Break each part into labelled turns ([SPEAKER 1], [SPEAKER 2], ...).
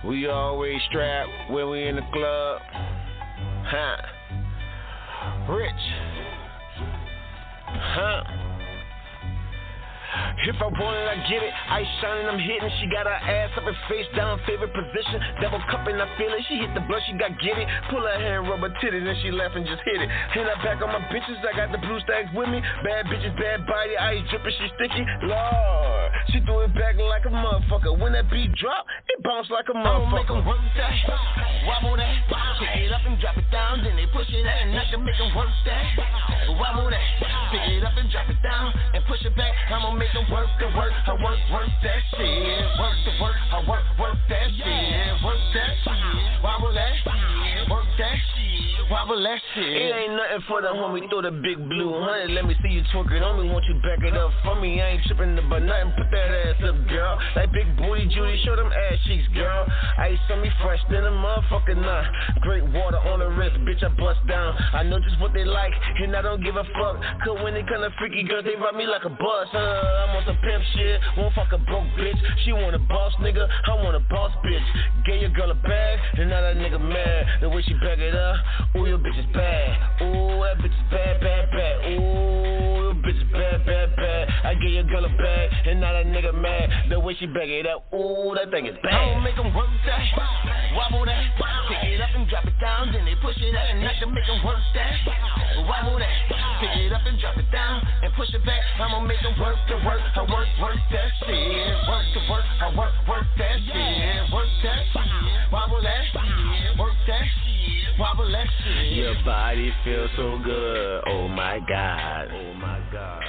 [SPEAKER 1] We always strapped when we in the club. Huh? Rich. Huh? If I want it, I get it. Ice shining, I'm hitting. She got her ass up and face down, favorite position. Double cupping, I feel it. She hit the blunt, she got get it. Pull her hand, rub her titties, and she laugh and just hit it. Hit her back on my bitches, I got the blue stacks with me. Bad bitches, bad body, ice dripping, she sticky. Lord, she threw it back like a motherfucker. When that beat drop, it bounce like a motherfucker. I'ma make 'em work that, wobble that. Pick it up and drop it down, then they push it out, and I can make 'em work that. Wobble that, pick it up and drop it down, and push it back. I'ma make 'em work the work, I work that shit. Work the work, I work that shit. Work that shit, wobble that, work that shit, wobble that shit. It ain't nothing for the homie, throw the big blue 100. Let me see you twerk it on me, won't you back it up for me? I ain't tripping about nothing, put that ass up, girl. Like big booty Judy, show them ass cheeks, girl. Ice on me fresh than a motherfucker nut. Great water on the wrist, bitch, I bust down. I know just what they like, and I don't give a fuck. Cause when they kinda freaky girls, they ride me like a bus. I'm on some pimp shit, won't fuck a broke bitch. She want a boss nigga, I want a boss bitch. Gave your girl a bag, and now that nigga mad. The way she back it up, ooh, your bitch is bad. Ooh, that bitch is bad, bad, bad. Ooh, your bitch is bad, bad, bad. I gave your girl a bag, and now that nigga mad. The way she back it up, ooh, that thing is bad. I'ma make 'em work that, wobble that. Pick it up and drop it down, then they push it out, and I can make 'em work that. Wobble that, pick it up and drop it down, and push it back. I'ma make 'em work the work, I work that shit. Work the work, I work that shit. Work that shit, wobble that, work that shit, wobble that shit. Your body feels so good, oh my God, oh my God.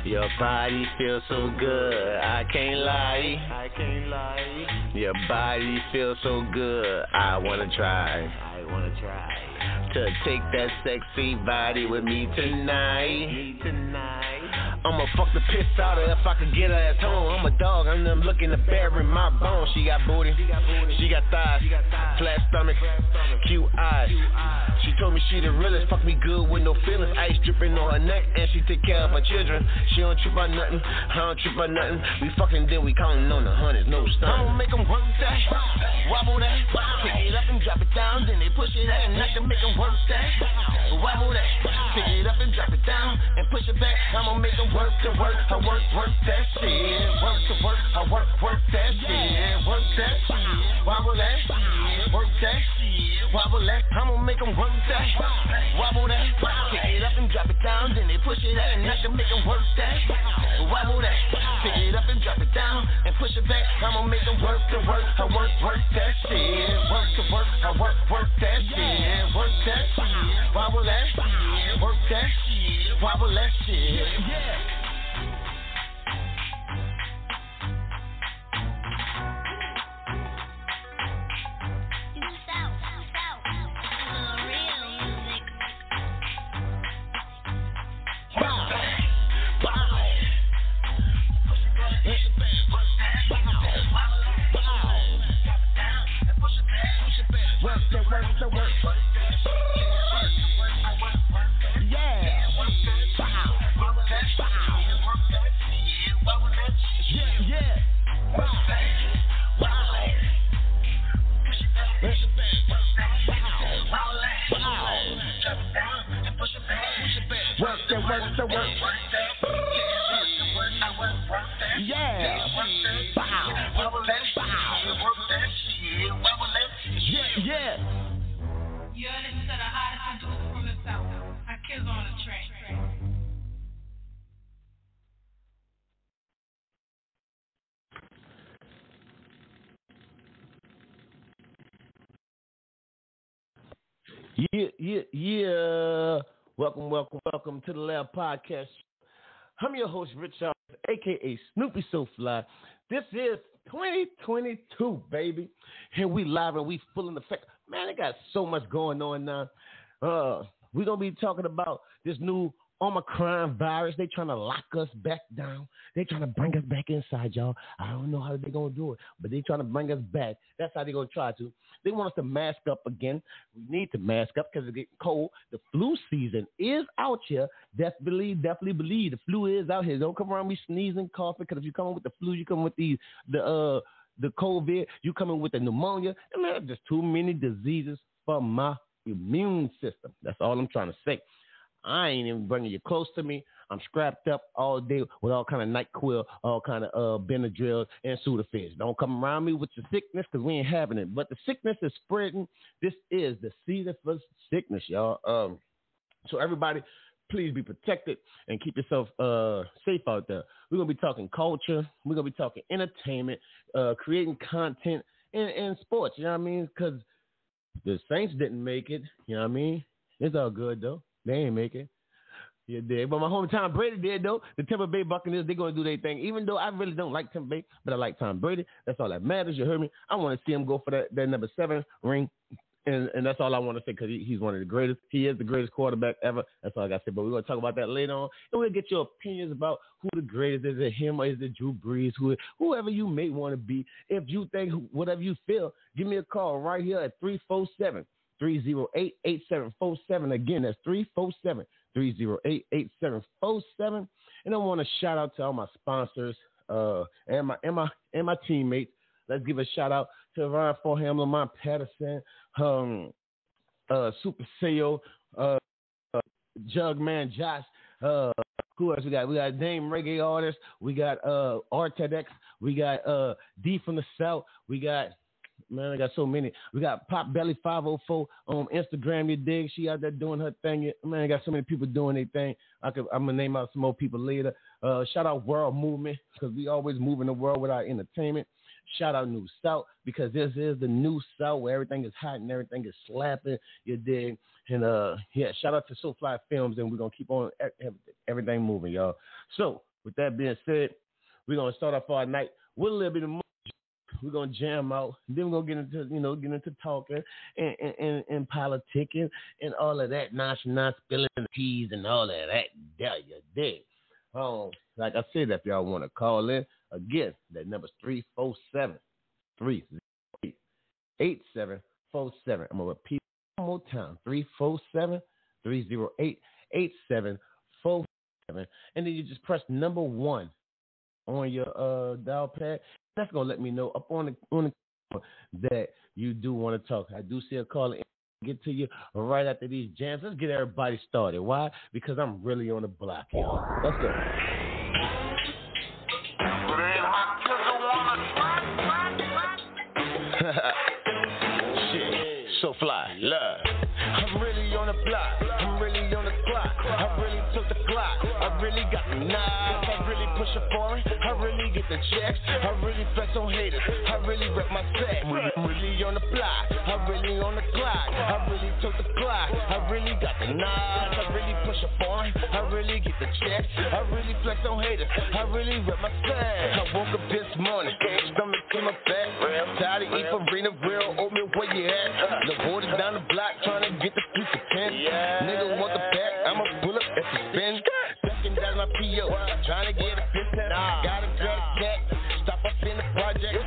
[SPEAKER 1] Your body feels so good, I can't lie, I can't lie. Your body feels so good, I wanna try, to take that sexy body with me tonight. I'ma fuck the piss out of her if I could get her at home. I'm a dog, I'm them looking to bury my bones. She got booty, she got thighs, flat stomach, cute eyes. She told me she the realest, fuck me good with no feelings. Ice dripping on her neck, and she take care of her children. She don't trip on nothing, I don't trip on nothing. We fucking then we counting on the hundreds, no stunning. I'ma make 'em work that, wobble that. Pick it up and drop it down, then they push it out, and I can make 'em work that. Wobble that, pick it up and drop it down, and push it back. I'ma make 'em work the work, I work that shit. Work the work, I work that shit. Work that shit, wobble that, work that shit, wobble that. I'ma make 'em work that, wobble that. Pick it up and drop it down, then they push it out, and I can make 'em work that. Wobble that, pick it up and drop it down, and push it back. I'ma make 'em work the work, I work that shit. Work the work, I work that shit. Work that shit, wobble that, work that shit, wobble that shit. Yeah. Welcome to the Lab Podcast. I'm your host, Rich Charles, a.k.a. Snoopy SoFly. This is 2022, baby. And we live and we full in effect. Man, they got so much going on now. We're going to be talking about this new Omicron virus. They trying to lock us back down. They trying to bring us back inside, y'all. I don't know how they going to do it, but they trying to bring us back. That's how they going to try to. They want us to mask up again. We need to mask up because it's getting cold. The flu season is out here. Definitely believe the flu is out here. Don't come around me sneezing, coughing, because if you come with the flu, you come with the
[SPEAKER 2] the COVID, you coming with the pneumonia. And man, there's too many diseases for my immune system. That's all I'm trying to say. I ain't even bringing you close to me. I'm strapped up all day with all kind of NyQuil, all kind of Benadryl and Sudafed. Don't come around me with your sickness because we ain't having it. But the sickness is spreading. This is the season for sickness, y'all. So everybody, please be protected and keep yourself safe out there. We're going to be talking culture. We're going to be talking entertainment, creating content, and sports. You know what I mean? Because the Saints didn't make it. You know what I mean? It's all good, though. They ain't make it. Yeah, did. But my homie Tom Brady did, though. The Tampa Bay Buccaneers, they're going to do their thing. Even though I really don't like Tampa Bay, but I like Tom Brady. That's all that matters. You heard me? I want to see him go for that number 7 ring. And that's all I want to say because he's one of the greatest. He is the greatest quarterback ever. That's all I got to say. But we're going to talk about that later on. And we'll get your opinions about who the greatest is. Is it him or is it Drew Brees? Whoever you may want to be. If you think whatever you feel, give me a call right here at 347-308-8747. Again, that's 347-308-8747. And I want to shout out to all my sponsors and my teammates. Let's give a shout out to Ryan Forham, Lamont Patterson, Super Sale, Jugman Josh. Who else we got? We got Dame Reggae Artist. We got Artedex. We got D from the South. We got, man, I got so many. We got Pop Belly 504 on Instagram. You dig? She out there doing her thing. Man, I got so many people doing their thing. I'm gonna name out some more people later. Shout out World Movement because we always moving the world with our entertainment. Shout out New South because this is the New South where everything is hot and everything is slapping. You dig? And yeah, shout out to SoFly Films, and we're gonna keep on everything moving, y'all. So with that being said, we're gonna start off our night with a little bit of music. We're gonna jam out, then we're gonna get into talking and politicking and all of that nonsense, spilling the teas and all of that. Yeah, you dig? Like I said, if y'all want to call in, again, that number's 347-308-8747. I'm going to repeat one more time, 347-308-8747. And then you just press number 1 on your dial pad. That's going to let me know up on the that you do want to talk. I do see a call in. Get to you right after these jams. Let's get everybody started. Why? Because I'm really on the block, y'all. Let's go. Shit, so fly, love. I'm really on the block. I'm really on the clock. I really took the clock. I really got the knives. I really push a foreign. I really get the checks. I really flex on haters. I really rep my set. I'm really on the block. I really on the clock. I really took the clock. I really got the knives. I really push a foreign. I really get the checks. I really flex on haters. I really rep my set. I woke up this morning. Stomach to my back. Tired of eating Farina, real oatmeal, where you at? The boys down the block trying to get the streets of 10. Nigga want the back, I'ma pull up at the spin. Ducking down my P.O., trying to get a fist. Gotta grab a cat, stop up in the project.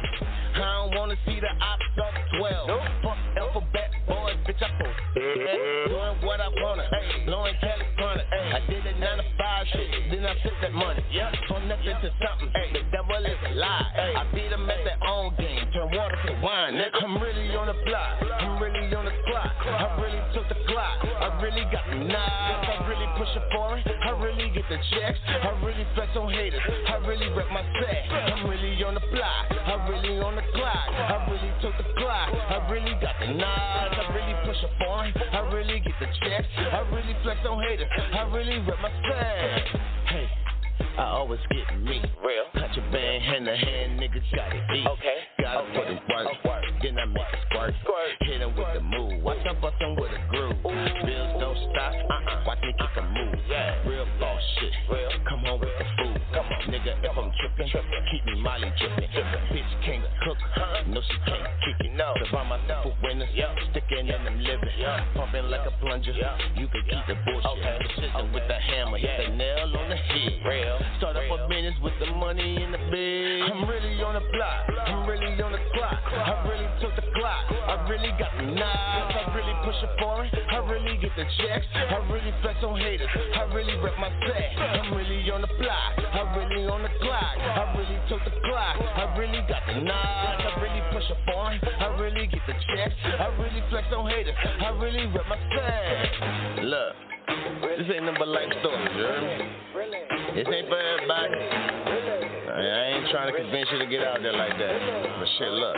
[SPEAKER 2] I don't wanna see the ops up 12. Fuck alphabet, boys, bitch, I post. Doing what I wanna, blowing California. I did a 9 to 5 shit, then I took that money. From nothing to something, the devil is a lie. I beat them at their own game, turn water to wine. I'm really on the block, I'm really on the clock. I really took the clock, I really got the knives. I really push it for it, I really get the checks. I really flex on haters, I really rep my set. I'm really on the block, I really on the clock. I really took the clock, I really got the knives. I really push it for it, I really get the checks. I really flex on haters, I really rep my set. Hey, I always get me real. Contraband hand to hand, niggas gotta eat. Okay, gotta put in work. Then I make a squirt. Hit him with the move. Watch I bust him with a groove. Bills don't stop. Watch me kick a move. Real boss shit. Come home with the food. Come on, nigga. If I'm tripping, keep me Molly dripping. Bitch can't cook. No, she can't kick it. No, survive my for winners. Sticking in them living. Pumping like a plunger. You can keep the bullshit. Precision with the hammer. Hit the nail on the head. Real. Start up a business with the money in the bed. I'm really on the block. I'm really on the clock. I really took the clock. I I really got the knobs. I really push it foreign. I really get the checks. I really flex on haters. I really rep my set. I'm really on the block. I really on the clock. I really took the clock. I really got the knobs. I really push it foreign. I really get the checks. I really flex on haters. I really rep my set. Look, this ain't nothing but life stories, you heard me? This ain't for everybody. I ain't trying to convince you to get out there like that. But shit, look.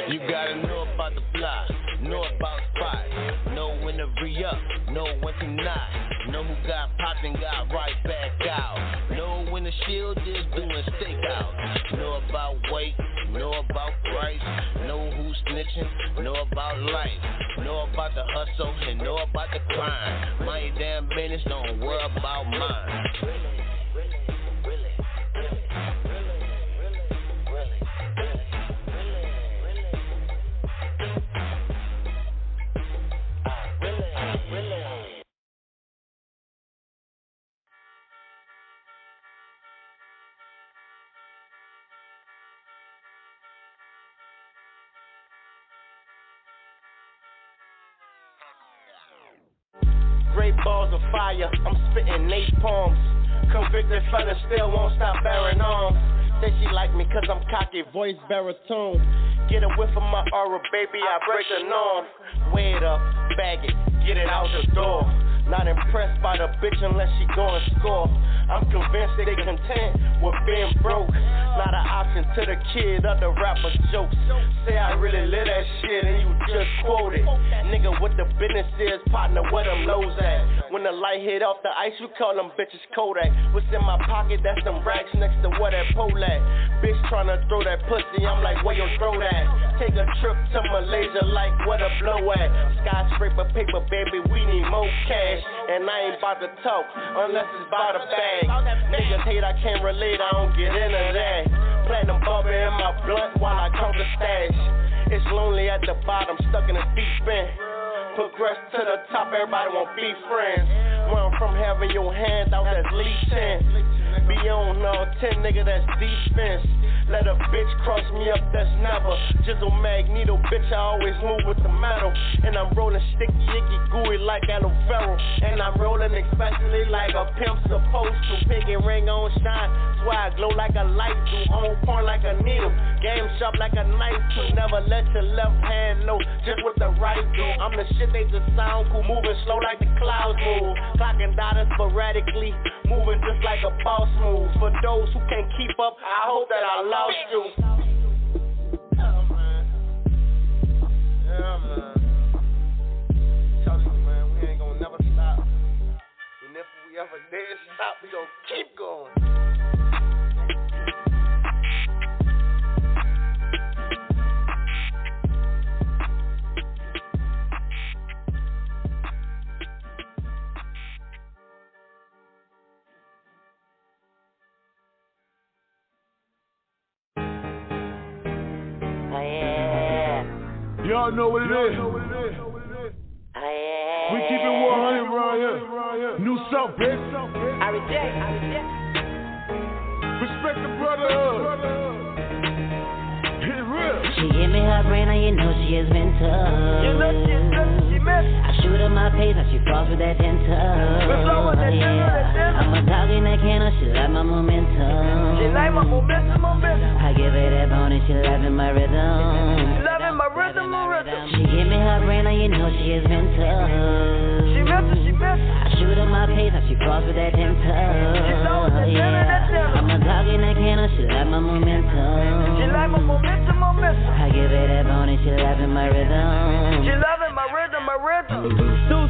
[SPEAKER 2] You gotta know about the block, know about spots, know when to re-up, know when to not, know who got popped and got right back out, know when the shield is doing stakeout, know about weight, know about price, know who's snitching, know about life, know about the hustle and know about the crime. My damn business, don't worry about mine.
[SPEAKER 1] Great balls of fire, I'm spitting 8 palms. Convicted felon still won't stop bearing arms. Say she like me cause I'm cocky, voice baritone. Get a whiff of my aura, baby, I break the norm. Weigh it up, bag it, get it out the door. Not impressed by the bitch unless she go and score. I'm convinced they content with being broke. Not an option to the kid of the rapper jokes. Say I really live that shit and you just quote it. Nigga, what the business is, partner, where them lows at? When the light hit off the ice, you call them bitches Kodak. What's in my pocket, that's them racks next to where that pole at. Bitch tryna throw that pussy, I'm like, where your throat at? Take a trip to Malaysia, like where the blow at? Skyscraper paper, baby, we need more cash. And I ain't about to talk unless it's about a bag. Niggas hate, I can't relate, I don't get into that. Platinum bubble in my blunt while I count the stash. It's lonely at the bottom, stuck in a deep end. Progress to the top, everybody won't be friends. Where I'm from, having your hand out, that's leeching. Be on all 10, nigga, that's defense. Let a bitch cross me up, that's never. Jizzle Magneto, bitch, I always move with the metal. And I'm rolling sticky, icky, gooey like aloe vera. And I'm rolling especially like a pimp supposed to. Pinky ring on shine, that's why I glow like a light do. On point like a needle, game sharp like a knife too. Never let your left hand know just what the right do. I'm the shit, they just sound cool, moving slow like the clouds move. Clocking data sporadically, moving just like a boss move. For those who can't keep up, I hope that I lost you. Yeah, man. Tell you, man, we ain't gonna never stop. And if we ever did stop, we gonna keep going.
[SPEAKER 3] Y'all know what it is. We keep it 100 around here. New South, bitch.
[SPEAKER 1] I reject.
[SPEAKER 3] Respect the brotherhood. Hit it real.
[SPEAKER 4] She give me her brain, and you know she has been tough.
[SPEAKER 1] You know she missed.
[SPEAKER 4] I shoot her my face, and she falls with that dental. I'm a dog in that kennel, she like my momentum.
[SPEAKER 1] She like my momentum.
[SPEAKER 4] I give her that bone, and she loving my rhythm. She give me her brain, and you know she has been tough.
[SPEAKER 1] She missed.
[SPEAKER 4] I shoot her my face, and she falls with that dental. I'm a dog in that kennel, she like my momentum.
[SPEAKER 1] She like my momentum.
[SPEAKER 4] I give her that bone, and she loving my rhythm.
[SPEAKER 1] She loving my rhythm.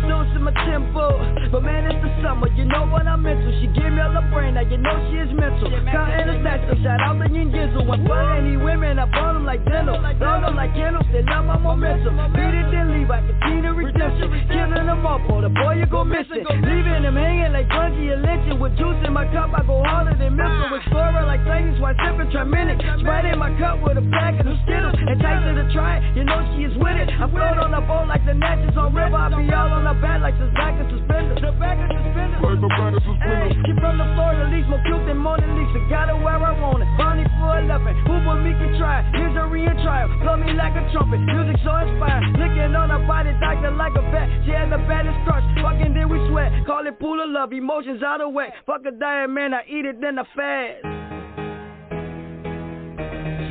[SPEAKER 5] Deuce in my tempo, but man, it's the summer, you know what I'm into. She gave me all her brain, now you know she is mental. Counting the stacks, so shout out to Yin Gizzle. When fun any women, I burn them like dental. Burn them like candles, they love my momentum. Beat it, then leave, I can see the redemption. Killing them all, for the boy, you go missing. Leaving them hanging like Bungie and lynching. With juice in my cup, I go harder than missile. Explorer like Titans, while sipping Triminic. Sprite in my cup with a packet of Skittles. And Tyson to try it, you know she is with it. I float on the boat like the Natchez on river. I be all on her back like this back and suspenders. The back and suspenders. Hey, she from the Florida, least more cute than Mona Lisa. Got her where I want it. Bonnie for 411. Who but me can try? Misery and trial. Blow me like a trumpet. Music so inspired. Licking on her body, doctor like a vet. She had the baddest crush. Fucking then we sweat. Call it pool of love. Emotions out of whack. Fuck a diet, man. I eat it, then I fast.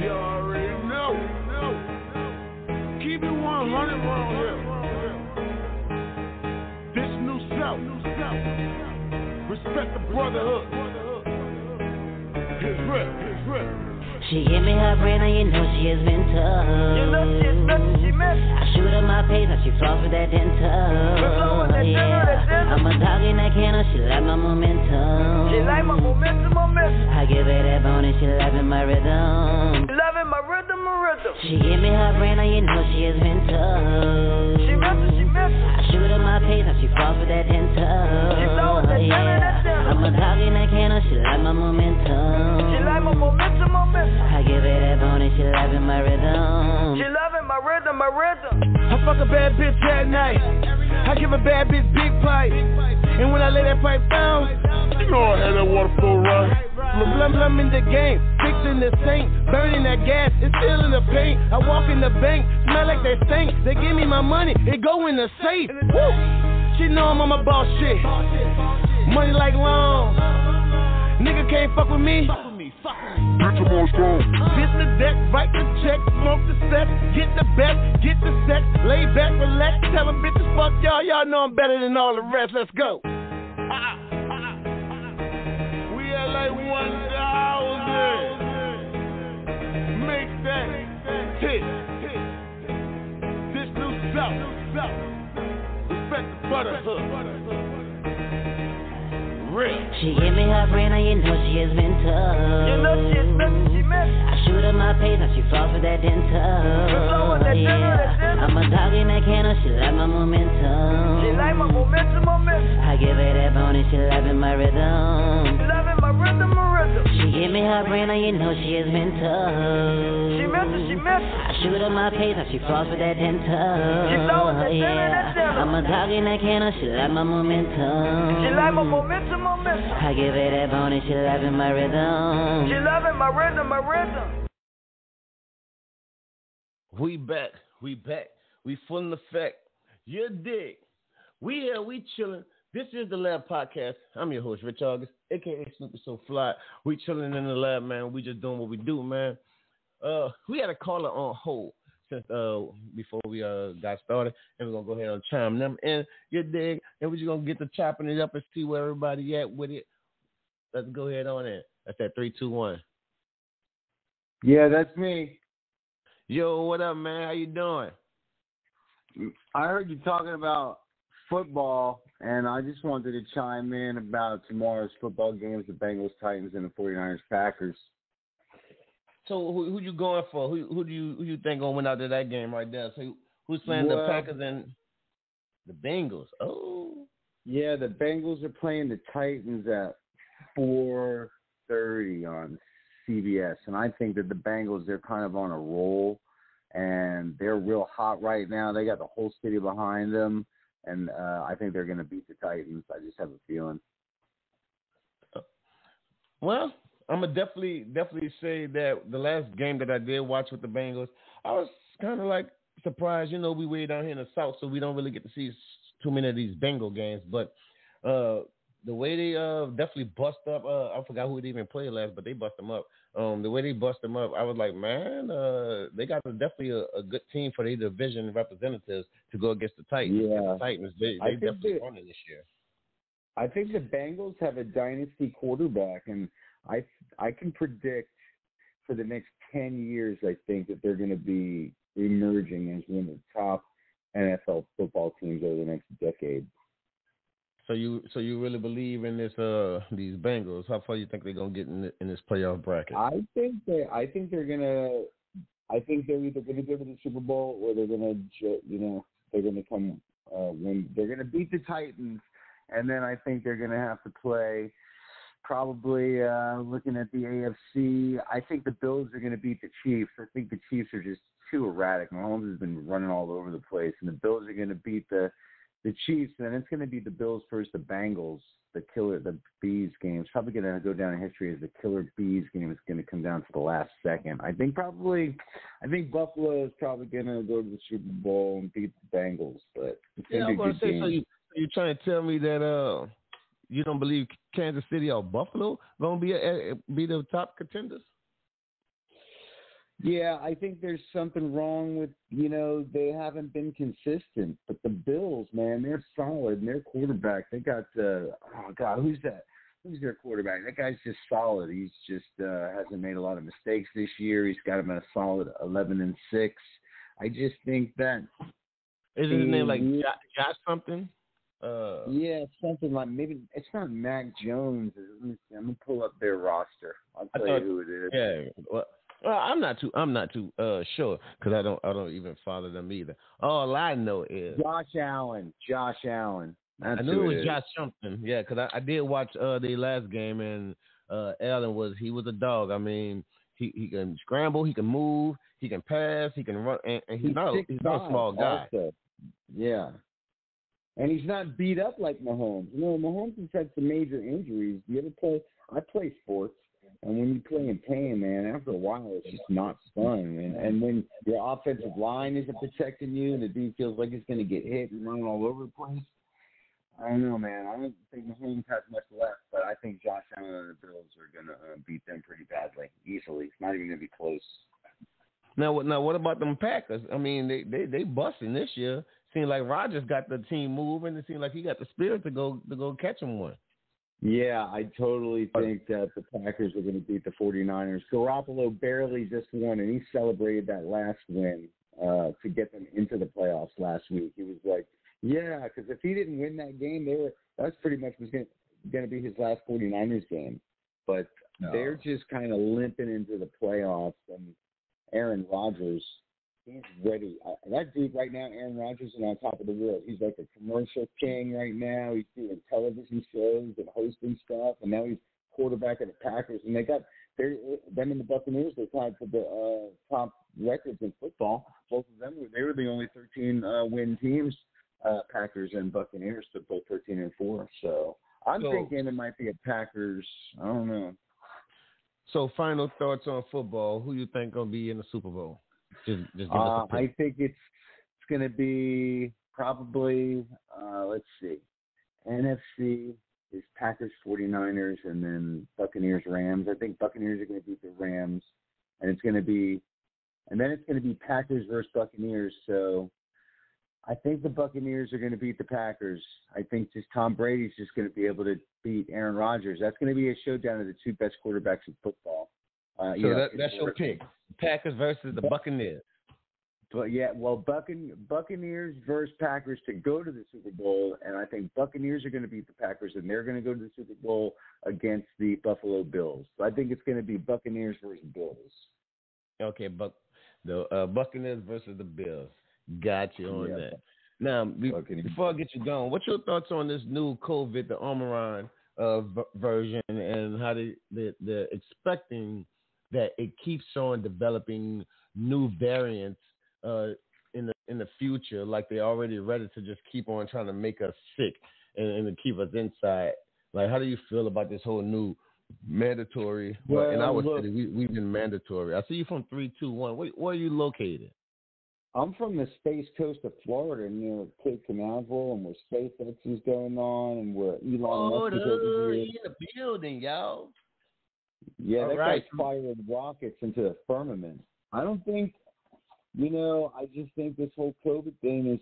[SPEAKER 3] You already know. Keep it 100 around here. This new South. Respect the brotherhood. It's real.
[SPEAKER 4] She give me her brain and you know she has been tough.
[SPEAKER 5] You know she is nothing she missed.
[SPEAKER 4] I shoot her my pace and she falls for that dental. Yeah, I'm a dog in that kennel, she like my momentum.
[SPEAKER 5] She like my momentum.
[SPEAKER 4] I give her that bone and she loving my rhythm.
[SPEAKER 5] Loving my rhythm.
[SPEAKER 4] She give me her brain and you know she has been tough.
[SPEAKER 5] She missed.
[SPEAKER 4] I shoot her my pace and she falls for that dental. Yeah, I'm a dog in that kennel, she like my momentum.
[SPEAKER 5] She like my momentum.
[SPEAKER 4] I give her that bone and she loving my rhythm.
[SPEAKER 5] She loving my rhythm.
[SPEAKER 1] I fuck a bad bitch at night. I give a bad bitch big pipe. And when I lay that pipe down,
[SPEAKER 3] You know I had that water flow right.
[SPEAKER 1] Blum in the game, fixing the sink, burning that gas, it's still in the paint. I walk in the bank, smell like they stink. They give me my money, it go in the safe. Woo! She know I'm on my boss shit. Money like long. Nigga can't fuck with me.
[SPEAKER 3] Bitch, I'm on strong.
[SPEAKER 1] Bitch the deck, write the check, smoke the set, get the best, get the sex, lay back, relax, tell them bitches fuck y'all know I'm better than all the rest, let's go.
[SPEAKER 3] We at like 1,000. Make that hit. This new South. Respect the brotherhood. Real.
[SPEAKER 4] She give me her brain and you know she has been tough.
[SPEAKER 5] You know she is nothing she missed.
[SPEAKER 4] I shoot her my pace and she falls for that dental. Yeah, I'm a dog in that kennel, she like my momentum.
[SPEAKER 5] She like my momentum.
[SPEAKER 4] I give her that bone and she loving my rhythm.
[SPEAKER 5] Loving my rhythm.
[SPEAKER 4] She give me her brain and you know she has been tough.
[SPEAKER 5] She missed.
[SPEAKER 4] I shoot her my pace and she falls for that dental. Yeah, I'm a dog in that kennel, she like my momentum.
[SPEAKER 5] She like my momentum.
[SPEAKER 4] I give her that bone and she loving my rhythm.
[SPEAKER 5] She loving my rhythm.
[SPEAKER 1] We back. We full in effect. You dig. We here, we chilling. This is the Lab Podcast. I'm your host, Rich August, a.k.a. Snoopy SoFly. We chilling in the lab, man. We just doing what we do, man. We had a caller on hold since before we got started, and we're going to go ahead and chime them in. You dig? And we're just going to get to chopping it up and see where everybody at with it. Let's go ahead on in. That's that 3, 2, 1.
[SPEAKER 6] Yeah, that's me.
[SPEAKER 1] Yo, what up, man? How you doing?
[SPEAKER 6] I heard you talking about football, and I just wanted to chime in about tomorrow's football games, the Bengals, Titans, and the 49ers, Packers.
[SPEAKER 1] So who you going for? Who do you think gonna win out of that game right there? So who's playing the Packers and the Bengals? Oh,
[SPEAKER 6] yeah, the Bengals are playing the Titans at 4:30 on CBS, and I think that the Bengals, they're kind of on a roll, and they're real hot right now. They got the whole city behind them, and I think they're going to beat the Titans. I just have a feeling.
[SPEAKER 1] Well, I'm going to definitely say that the last game that I did watch with the Bengals, I was kind of like surprised. You know, we way down here in the South, so we don't really get to see too many of these Bengal games, but the way they definitely bust up, I forgot who they even played last, but they bust them up. The way they bust them up, I was like, man, they got definitely a good team for their division representatives to go against the Titans.
[SPEAKER 6] Yeah.
[SPEAKER 1] The Titans, they definitely won it this year.
[SPEAKER 6] I think the Bengals have a dynasty quarterback, and I can predict for the next 10 years, I think that they're going to be emerging as one of the top NFL football teams over the next decade.
[SPEAKER 1] So you really believe in this these Bengals? How far you think they're gonna get in this playoff bracket?
[SPEAKER 6] I think they're either gonna go to the Super Bowl or they're gonna come win. They're gonna beat the Titans, and then I think they're gonna have to play. Probably looking at the AFC, I think the Bills are gonna beat the Chiefs. I think the Chiefs are just too erratic. Mahomes has been running all over the place, and the Bills are gonna beat the the Chiefs, and it's going to be the Bills versus the Bengals. The Bees game is probably going to go down in history as the Killer Bees game. Is going to come down to the last second. I think Buffalo is probably going to go to the Super Bowl and beat the Bengals. But
[SPEAKER 2] I'm going to say, so you're trying to tell me that you don't believe Kansas City or Buffalo going to be the top contenders?
[SPEAKER 6] Yeah, I think there's something wrong with, they haven't been consistent. But the Bills, man, they're solid. And their quarterback, they got, who's that? Who's their quarterback? That guy's just solid. He's just hasn't made a lot of mistakes this year. He's got him at a solid 11-6. I just think that.
[SPEAKER 2] Is his name like Josh something?
[SPEAKER 6] Yeah, something like, maybe it's not Mac Jones. I'm gonna pull up their roster. I'll tell you who it is.
[SPEAKER 2] Yeah. Well, I'm not too sure because I don't even follow them either. All I know is
[SPEAKER 6] Josh Allen.
[SPEAKER 2] I knew it was Josh something. Yeah, because I did watch the last game, and Allen was a dog. I mean, he can scramble, he can move, he can pass, he can run, and he's not a small guy.
[SPEAKER 6] Also. Yeah. And he's not beat up like Mahomes. Mahomes has had some major injuries. You ever play? I play sports. And when you play in pain, man, after a while, it's just not fun. And when your offensive line isn't protecting you and the dude feels like he's going to get hit and running all over the place, I don't know, man. I don't think Mahomes has much left, but I think Josh Allen and the Bills are going to beat them pretty badly, easily. It's not even going to be close.
[SPEAKER 2] Now, what about them Packers? I mean, they busting this year. Seems like Rodgers got the team moving. It seems like he got the spirit to go catch him one.
[SPEAKER 6] Yeah, I totally think that the Packers are going to beat the 49ers. Garoppolo barely just won, and he celebrated that last win to get them into the playoffs last week. He was like, yeah, because if he didn't win that game, that's pretty much was going to be his last 49ers game. But they're just kind of limping into the playoffs, and Aaron Rodgers, he's ready. That dude right now, Aaron Rodgers, is on top of the world. He's like a commercial king right now. He's doing television shows and hosting stuff, and now he's quarterback of the Packers. And them and the Buccaneers, they're tied for the top records in football. Both of them, they were the only 13-win teams. Packers and Buccaneers took both 13-4. So I'm thinking it might be a Packers. I don't know.
[SPEAKER 2] So final thoughts on football. Who you think going to be in the Super Bowl? Just give us a pick.
[SPEAKER 6] I think it's going to be probably, let's see, NFC is Packers, 49ers, and then Buccaneers, Rams. I think Buccaneers are going to beat the Rams, and it's going to be Packers versus Buccaneers. So I think the Buccaneers are going to beat the Packers. I think just Tom Brady's just going to be able to beat Aaron Rodgers. That's going to be a showdown of the two best quarterbacks in football.
[SPEAKER 2] That's your pick. Packers versus the Buccaneers.
[SPEAKER 6] But yeah, well, Buccaneers versus Packers to go to the Super Bowl, and I think Buccaneers are going to beat the Packers, and they're going to go to the Super Bowl against the Buffalo Bills. So I think it's going to be Buccaneers versus Bills.
[SPEAKER 2] Okay, the Buccaneers versus the Bills. Got you on that. Now, before I get you going, what's your thoughts on this new COVID, the Omicron version, and how they're expecting that it keeps on developing new variants in the future, like they're already ready to just keep on trying to make us sick and to keep us inside. Like, how do you feel about this whole new mandatory? Well, in our city, we've been mandatory. I see you from 321. Where are you located?
[SPEAKER 6] I'm from the space coast of Florida near Cape Canaveral, and where SpaceX is going on, and where Elon Musk is over here.
[SPEAKER 2] In the building, y'all.
[SPEAKER 6] Yeah, that guy's firing rockets into the firmament. I don't think, I just think this whole COVID thing is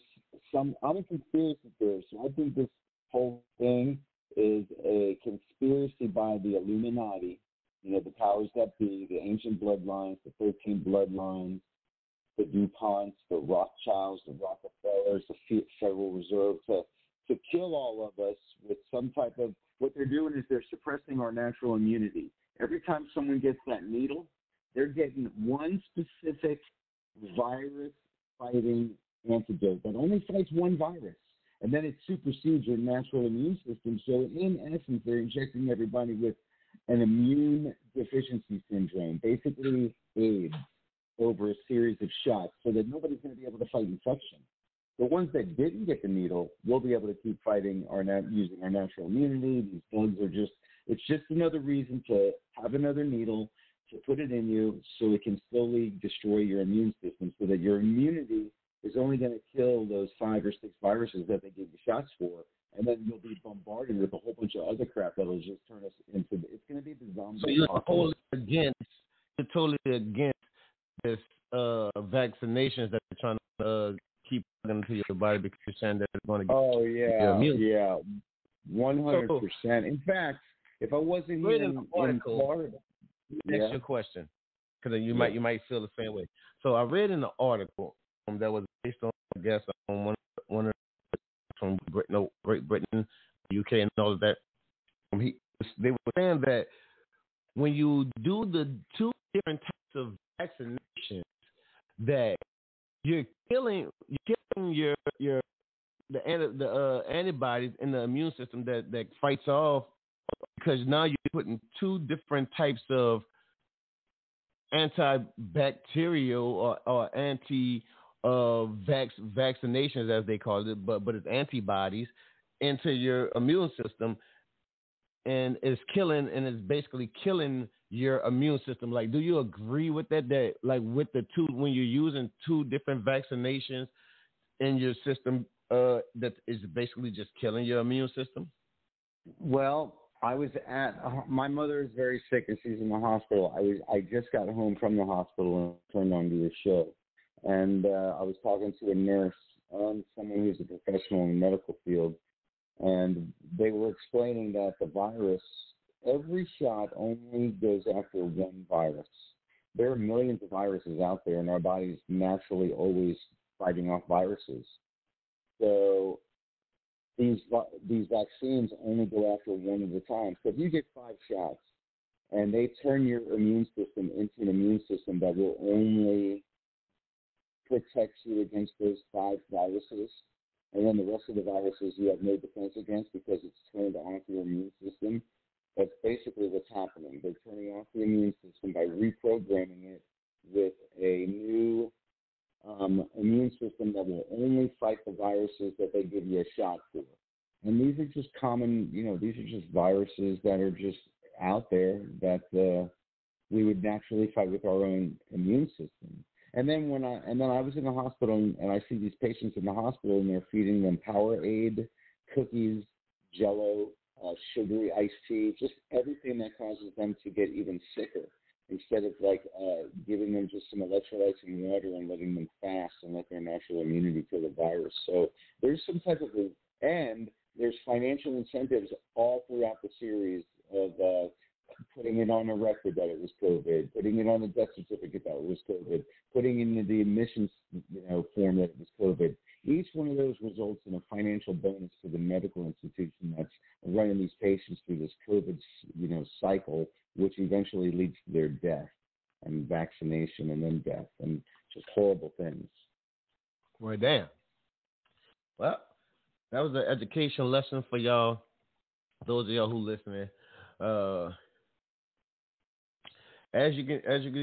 [SPEAKER 6] I'm a conspiracy theorist. So I think this whole thing is a conspiracy by the Illuminati, the powers that be, the ancient bloodlines, the 13 bloodlines, the DuPonts, the Rothschilds, the Rockefellers, the Federal Reserve, to kill all of us with some type of, what they're doing is they're suppressing our natural immunity. Every time someone gets that needle, they're getting one specific virus-fighting antidote that only fights one virus. And then it supersedes your natural immune system. So in essence, they're injecting everybody with an immune deficiency syndrome, basically AIDS, over a series of shots so that nobody's going to be able to fight infection. The ones that didn't get the needle will be able to keep fighting using our natural immunity. These drugs are it's just another reason to have another needle, to put it in you so it can slowly destroy your immune system so that your immunity is only going to kill those 5 or 6 viruses that they give you shots for. And then you'll be bombarded with a whole bunch of other crap that'll just turn us into. It's going to be the zombie.
[SPEAKER 2] So you're totally against this vaccinations that they're trying to keep into your body because you're saying that it's going to get your immune.
[SPEAKER 6] Yeah, 100%. In fact, if I wasn't here in Florida,
[SPEAKER 2] next your question, because you might feel the same way. So I read in the article that was based on, I guess, on one of from Great Britain, UK, and all of that. They were saying that when you do the 2 different types of vaccinations, that you're killing the antibodies in the immune system that fights off, because now you're putting 2 different types of antibacterial or anti vaccinations, as they call it, but it's antibodies into your immune system, and it's basically killing your immune system. Like, do you agree with that? That like with the 2, when you're using 2 different vaccinations in your system, that is basically just killing your immune system?
[SPEAKER 6] Well, I was my mother is very sick and she's in the hospital. I just got home from the hospital and turned on to your show. And I was talking to a nurse, someone who's a professional in the medical field, and they were explaining that the virus, every shot only goes after 1 virus. There are millions of viruses out there, and our body's naturally always fighting off viruses. So these vaccines only go after 1 at a time. So if you get 5 shots, and they turn your immune system into an immune system that will only protects you against those 5 viruses, and then the rest of the viruses you have no defense against because it's turned off your immune system. That's basically what's happening. They're turning off the immune system by reprogramming it with a new immune system that will only fight the viruses that they give you a shot for. And these are just common, these are just viruses that are just out there that we would naturally fight with our own immune system. And then I was in the hospital and I see these patients in the hospital and they're feeding them Powerade, cookies, Jello, sugary iced tea, just everything that causes them to get even sicker, instead of giving them just some electrolytes and water and letting them fast and let their natural immunity kill the virus. So there's some type of and there's financial incentives all throughout the series of putting it on a record that it was COVID, putting it on a death certificate that it was COVID, putting in the admissions form that it was COVID. Each one of those results in a financial bonus to the medical institution that's running these patients through this COVID cycle, which eventually leads to their death and vaccination and then death and just horrible things.
[SPEAKER 2] Well, damn. Well, that was an educational lesson for y'all, those of y'all who listening. As you can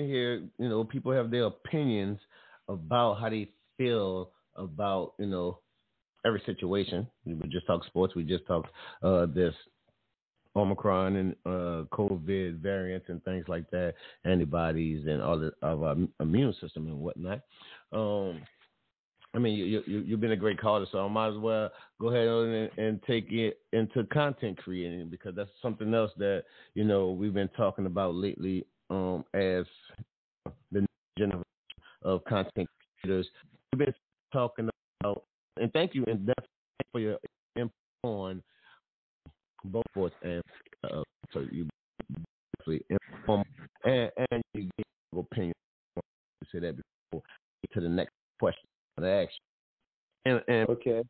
[SPEAKER 2] hear, people have their opinions about how they feel about, every situation. We just talked sports. We just talked this Omicron and COVID variants and things like that, antibodies and all of our immune system and whatnot. You've been a great caller, so I might as well go ahead and take it into content creating, because that's something else that, we've been talking about lately as the generation of content creators. We've been talking about, and thank you and definitely for your input on both sports and so you definitely inform and you give your opinion. You say that before to the next question I ask you. And
[SPEAKER 6] okay.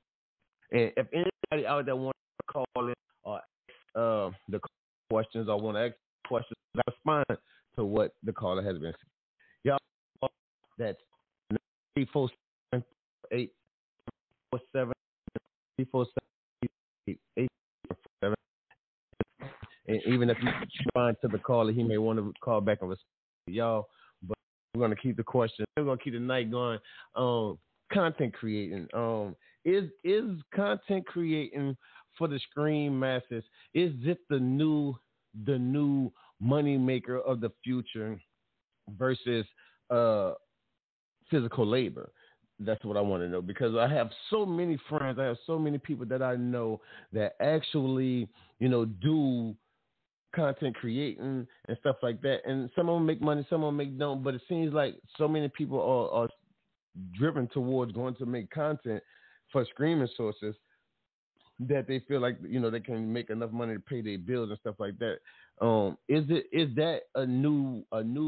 [SPEAKER 2] And if anybody out there wants to call in or the questions or want to ask questions, I respond to what the caller has been saying. Y'all, that's 347-847-347-847. And even if you respond to the caller, he may want to call back and respond to y'all. But we're going to keep the question. We're going to keep the night going.
[SPEAKER 7] content creating. Is content creating for the screen masses? Is it the new money maker of the future versus physical labor? That's what I want to know, because I have so many friends, I have so many people that I know that actually, do content creating and stuff like that. And some of them make money, some of them don't. But it seems like so many people are driven towards going to make content for streaming sources that they feel like, they can make enough money to pay their bills and stuff like that. Is that a new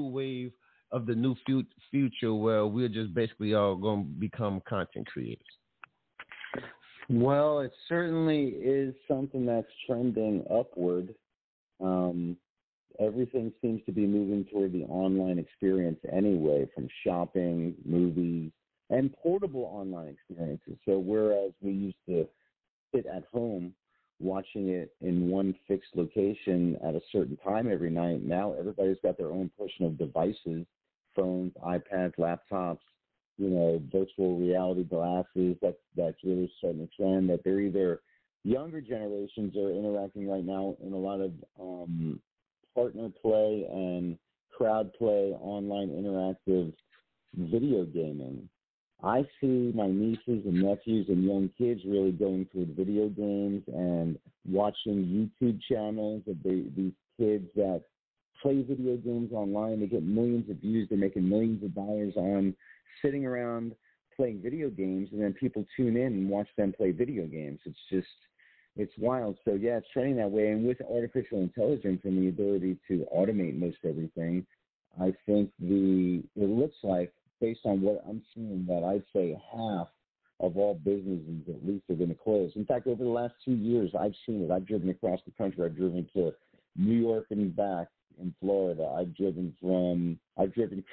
[SPEAKER 7] wave of the new future where we're just basically all going to become content creators?
[SPEAKER 6] Well, it certainly is something that's trending upward. Everything seems to be moving toward the online experience anyway, from shopping, movies, and portable online experiences. So whereas we used to sit at home watching it in one fixed location at a certain time every night, now everybody's got their own personal devices, phones, iPads, laptops, virtual reality glasses. That's really starting to trend. That they're either younger generations are interacting right now in a lot of partner play and crowd play, online interactive video gaming. I see my nieces and nephews and young kids really going toward video games and watching YouTube channels of these kids that play video games online. They get millions of views. They're making millions of dollars on sitting around playing video games, and then people tune in and watch them play video games. It's wild. So, yeah, it's trending that way. And with artificial intelligence and the ability to automate most everything, I think it looks like, based on what I'm seeing, that I'd say half of all businesses at least are going to close. In fact, over the last 2 years, I've seen it. I've driven across the country. I've driven to New York and back in Florida. I've driven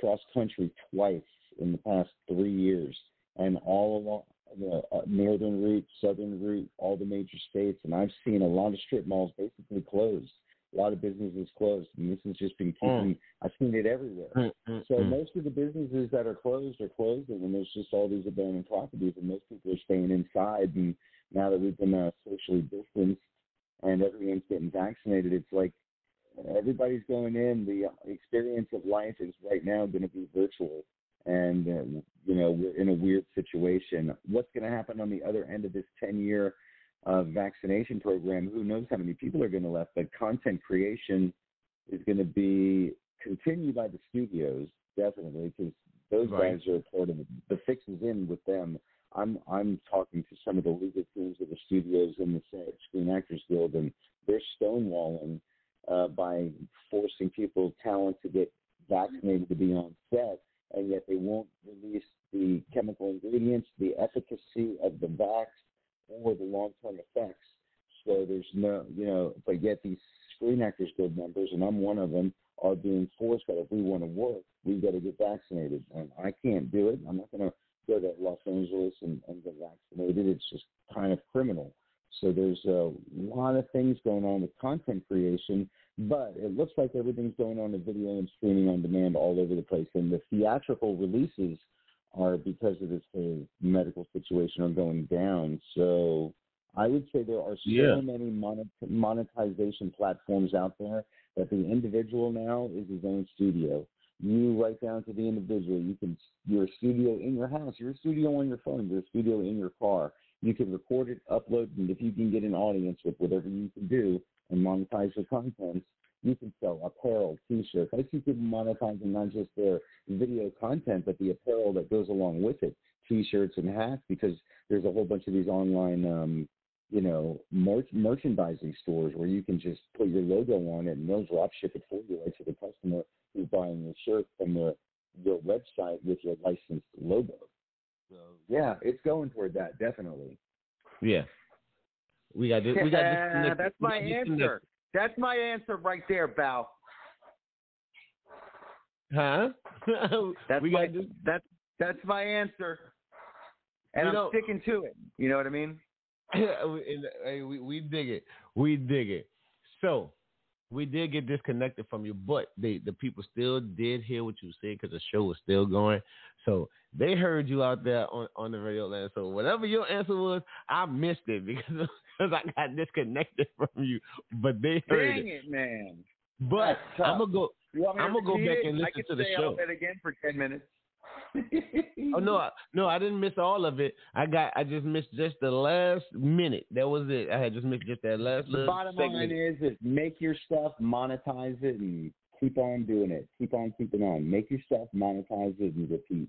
[SPEAKER 6] cross country twice in the past 3 years, and all along the northern route, southern route, all the major states. And I've seen a lot of strip malls basically closed. A lot of businesses closed, and this has just been keeping. I've seen it everywhere. So most of the businesses that are closing, and there's just all these abandoned properties, and most people are staying inside. And now that we've been socially distanced and everyone's getting vaccinated, it's like everybody's going in. The experience of life is right now going to be virtual, and we're in a weird situation. What's going to happen on the other end of this 10-year vaccination program? Who knows how many people are going to left? But content creation is going to be continued by the studios, definitely, because those guys are part of it. The fix is in with them. I'm talking to some of the legal teams of the studios in the Screen Actors Guild, and they're stonewalling by forcing talent to get vaccinated to be on set, and yet they won't release the chemical ingredients, the efficacy of the vax, or the long-term effects. So there's no, but yet these Screen Actors Guild members, and I'm one of them, are being forced that if we want to work, we've got to get vaccinated. And I can't do it. I'm not going to go to Los Angeles and get vaccinated. It's just kind of criminal. So there's a lot of things going on with content creation, but it looks like everything's going on to video and streaming on demand all over the place. And the theatrical releases are, because of this whole medical situation, are going down. So I would say there are so many monetization platforms out there that the individual now is his own studio. You right down to the individual. You're a studio in your house. You're a studio on your phone. You're a studio in your car. You can record it, upload, and if you can get an audience with whatever you can do and monetize your content, you can sell apparel, T-shirts. I see people monetizing not just their video content, but the apparel that goes along with it, T-shirts and hats, because there's a whole bunch of these online, merchandising stores where you can just put your logo on it and they'll drop ship it for you right to the customer who's buying your shirt from your website with your licensed logo. So yeah, it's going toward that, definitely.
[SPEAKER 7] Yeah. We got this.
[SPEAKER 6] That's my answer. That's my answer right there, Val.
[SPEAKER 7] Huh?
[SPEAKER 6] That's my answer, and I'm sticking to it. You know what I mean?
[SPEAKER 7] We dig it. We dig it. So, We did get disconnected from you, but the people still did hear what you said because the show was still going. So they heard you out there on the radio land. So whatever your answer was, I missed it because I got disconnected from you. But they heard
[SPEAKER 6] Dang it, man.
[SPEAKER 7] But I'm gonna go back and listen to the show.
[SPEAKER 6] I could say all that again for 10 minutes.
[SPEAKER 7] Oh no, I didn't miss all of it. I just missed just the last minute. That was it. I had just missed just that last little segment.
[SPEAKER 6] The bottom line is make your stuff, monetize it, and keep on doing it. Keep on keeping on. Make your stuff, monetize it, and repeat.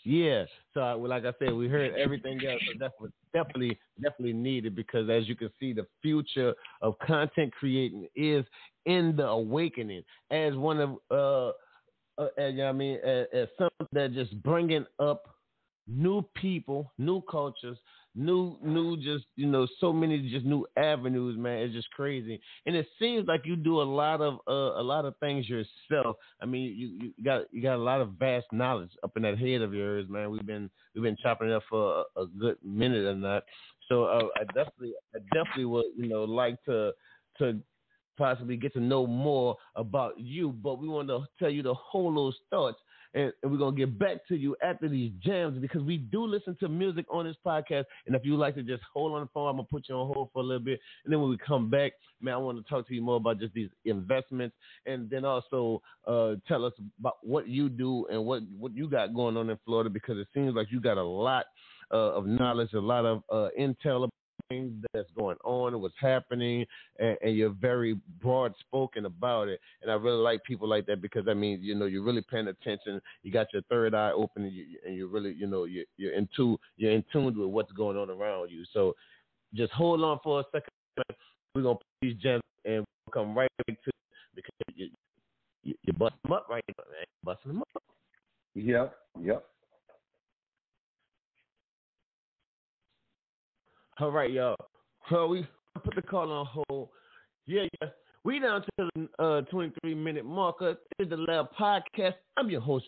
[SPEAKER 7] Yeah. So like I said, we heard everything else. So that was definitely needed because as you can see, the future of content creating is in the awakening as one of as something that just bringing up new people, new cultures, new just so many just new avenues, man. It's just crazy, and it seems like you do a lot of things yourself. I mean, you got a lot of vast knowledge up in that head of yours, man. We've been chopping it up for a good minute or not. So I definitely would like to possibly get to know more about you, but we want to tell you to hold those thoughts, and we're going to get back to you after these jams because we do listen to music on this podcast, and if you like to just hold on the phone, I'm going to put you on hold for a little bit, and then when we come back, man, I want to talk to you more about just these investments, and then also tell us about what you do and what you got going on in Florida because it seems like you got a lot of knowledge, a lot of intel things that's going on and what's happening, and you're very broad spoken about it, and I really like people like that because I mean you're really paying attention, you got your third eye open, and you're really you're in tune with what's going on around you. So just hold on for a second. We're gonna put these gems and we'll come right back to it because you bust them up right now, man. Busting them up.
[SPEAKER 6] Yep.
[SPEAKER 7] All right, y'all. So we put the call on hold. Yeah. We down to the 23-minute marker. This is the Lab Podcast. I'm your host,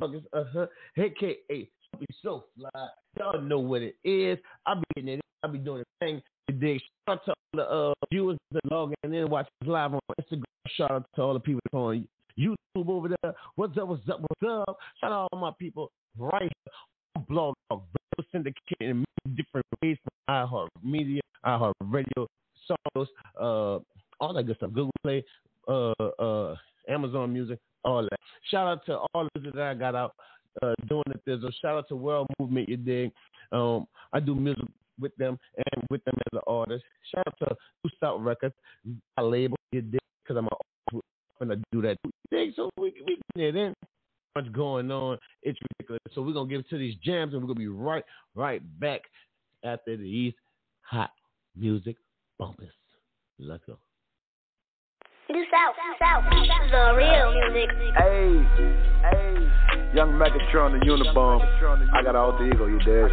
[SPEAKER 7] a.k.a. Snoopy SoFly. Y'all know what it is. I'll be getting it. I'll be doing the thing today. Shout out to all the viewers that log in and watch us live on Instagram. Shout out to all the people on YouTube over there. What's up? Shout out to all my people right here on Blog Talk, syndicated in many different ways from iHeartMedia, iHeartRadio, songs, all that good stuff. Google Play, Amazon Music, all that. Shout out to all of that I got out doing it. There's a shout out to World Movement, you dig. I do music with them and with them as an artist. Shout out to New South Records, my label, you dig, because I'm going to do that. You dig? So we get it in. Much going on, it's ridiculous. So we're gonna give it to these jams, and we're gonna be right back after these hot music bumpers. Let's go.
[SPEAKER 8] New South, the real music.
[SPEAKER 9] Hey, young Megatron, the Unibomb. I got all the ego, you dig?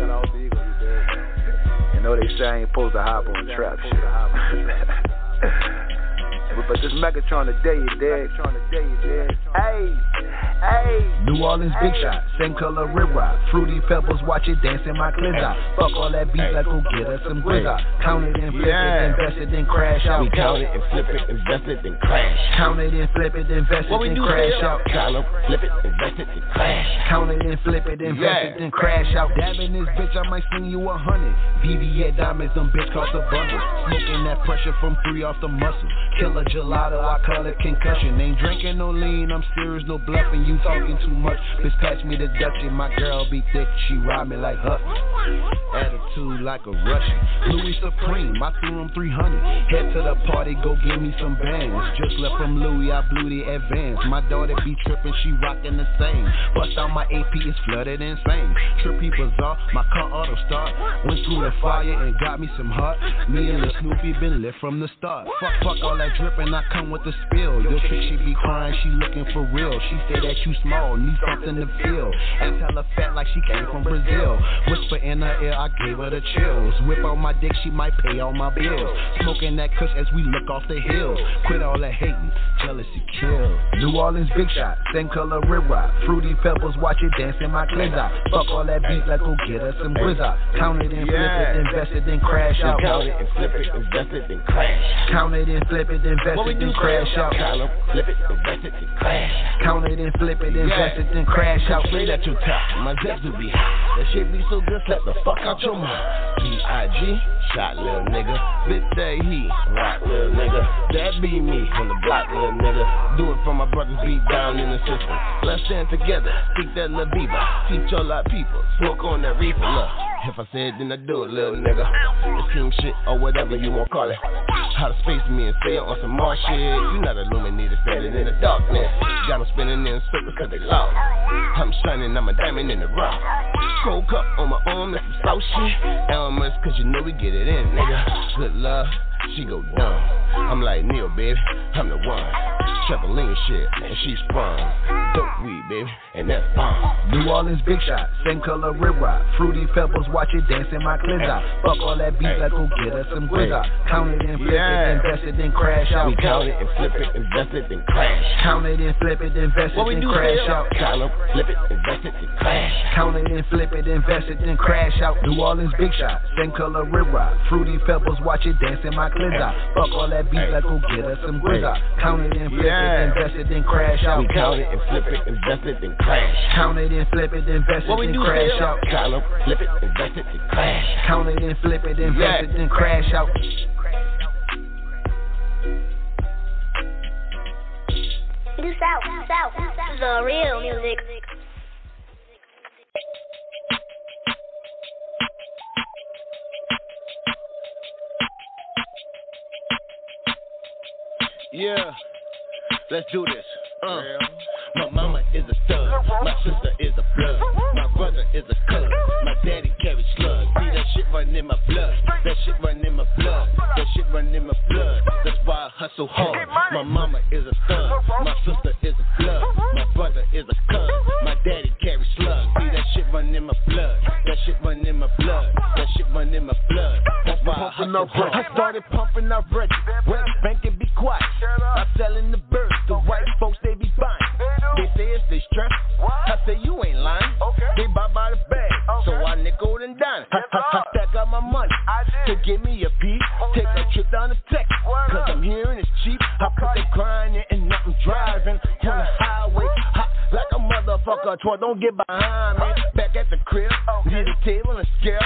[SPEAKER 9] You know they say I ain't supposed to hop on trap shit. But this Megatron today, you dig? Hey.
[SPEAKER 10] New Orleans big shot, same color rib rock. Fruity pebbles, watch it dance in my clizzer. Fuck all that beef, let's go get us some grizzer. Count it and flip it, invest it, then crash out.
[SPEAKER 7] We count it and flip it, invest it, then crash.
[SPEAKER 10] Count it and flip it, invest it, then crash out.
[SPEAKER 7] Count it, flip it, invest it, then crash.
[SPEAKER 10] Count it and flip it, invest it, then crash out. Dabbing this bitch, I might sling you 100. VVS diamonds, them bitch cost a bundle. Smoking that pressure from 3 off the muscle. Killer gelato, I call it concussion. Ain't drinking no lean, I'm serious, no bluffing. You talking too much, bitch pass me the Dutchie. My girl be thick, she ride me like Huff. Attitude like a Russian. Louis Supreme, I threw him 300. Head to the party, go give me some bands. Just left from Louis, I blew the advance. My daughter be tripping, she rocking the same. Bust out my AP, it's flooded insane. Trippy bizarre, my car auto start. Went through the fire and got me some hot. Me and the Snoopy been lit from the start. Fuck all that dripping, I come with the spill. Your chick, she be crying, she looking for real. She say that you small, need something to feel. Ass hella fat like she came from Brazil. Whisper whisper in her ear, I gave her the chills. Whip on my dick, she might pay all my bills. Smoking that kush as we look off the hills. Quit all that hating, jealousy kills. New Orleans big shot, same color rib rock. Fruity pebbles, watch it dance in my cleanser. Fuck all that beat, like go get us some grizzle. Count it and flip it, invest it, then crash out.
[SPEAKER 2] Count it and flip it, invest it, then crash.
[SPEAKER 10] Count it and flip it, invest it, then crash out.
[SPEAKER 2] Count it, flip it, invest it, then crash.
[SPEAKER 10] Count it and flip it, invest it, then crash out.
[SPEAKER 2] Straight at your top, my depths will be high. That shit be so good, slap the fuck out your mouth. B.I.G. Shot little nigga, bit that heat, rock little nigga. That be me from the block little nigga. Do it for my brothers beat down in the system. Let's stand together, speak that little beaver. Teach all our people, smoke on that reefer. Look, if I say it, then I do it, little nigga. It's team shit or whatever you want call it. How to space me and stay on some more shit. You not illuminated, standing in the darkness. Got them spinning in circles cause they lost. I'm shining, I'm a diamond in the rock. Gold cup on my arm, that's some slow shit. Elmer's cause you know we get it in, nigga. Good love, she go dumb. I'm like Neil, baby, I'm the one. Trampoline shit, and she sprung. Dope weed, baby, and that's bomb.
[SPEAKER 10] New Orleans big shot, same color rib rock. Fruity pebbles, watch it dance in my cleanser. Fuck all that beat, like go get us some grizzle. Count it and flip it, invest it, then crash out.
[SPEAKER 2] We count it and flip it, invest it, then crash.
[SPEAKER 10] Count it and flip it, invest it, then crash out.
[SPEAKER 2] Count it, flip it, invest it, then crash.
[SPEAKER 10] Count it and flip it, invest it, then crash out. New Orleans big shot, same color rib rock. Fruity pebbles, watch it dance in my cleanser. Fuck all that beat, like go get us some grizzle. Count it and flip it, invest it, then crash out.
[SPEAKER 2] We count it and flip it, invest it, then crash.
[SPEAKER 10] Count it and flip it, invest it, then crash out.
[SPEAKER 2] Count it, flip it, invest it, then crash.
[SPEAKER 10] Count it and flip it, invest it, then crash out.
[SPEAKER 8] Do South, the real music.
[SPEAKER 2] Yeah, let's do this. My mama is a stud, my sister is a blood, my brother is a cuz, my daddy carries slugs. See that shit run in my blood, that shit run in my blood, that shit run in my blood. That's why I hustle hard. My mama is a stud, my sister is a blood, my brother is a cuz, my daddy carries slugs. See that shit run in my blood, that shit run in my blood, that shit run in my blood. That's why I hustle hard. I started pumping already, West Bank and be quiet. I'm selling the birds, the white folks they be buying. They say it's they stress. I say you ain't lying. They buy by the bag, so I nickel and dime. I stack up my money to give me a piece. Take a trip down to Texas, cause I'm hearing it's cheap. I put the grind in and I'm driving on the highway, hot like a motherfucker. Don't get behind me. Back at the crib, need a table and scale.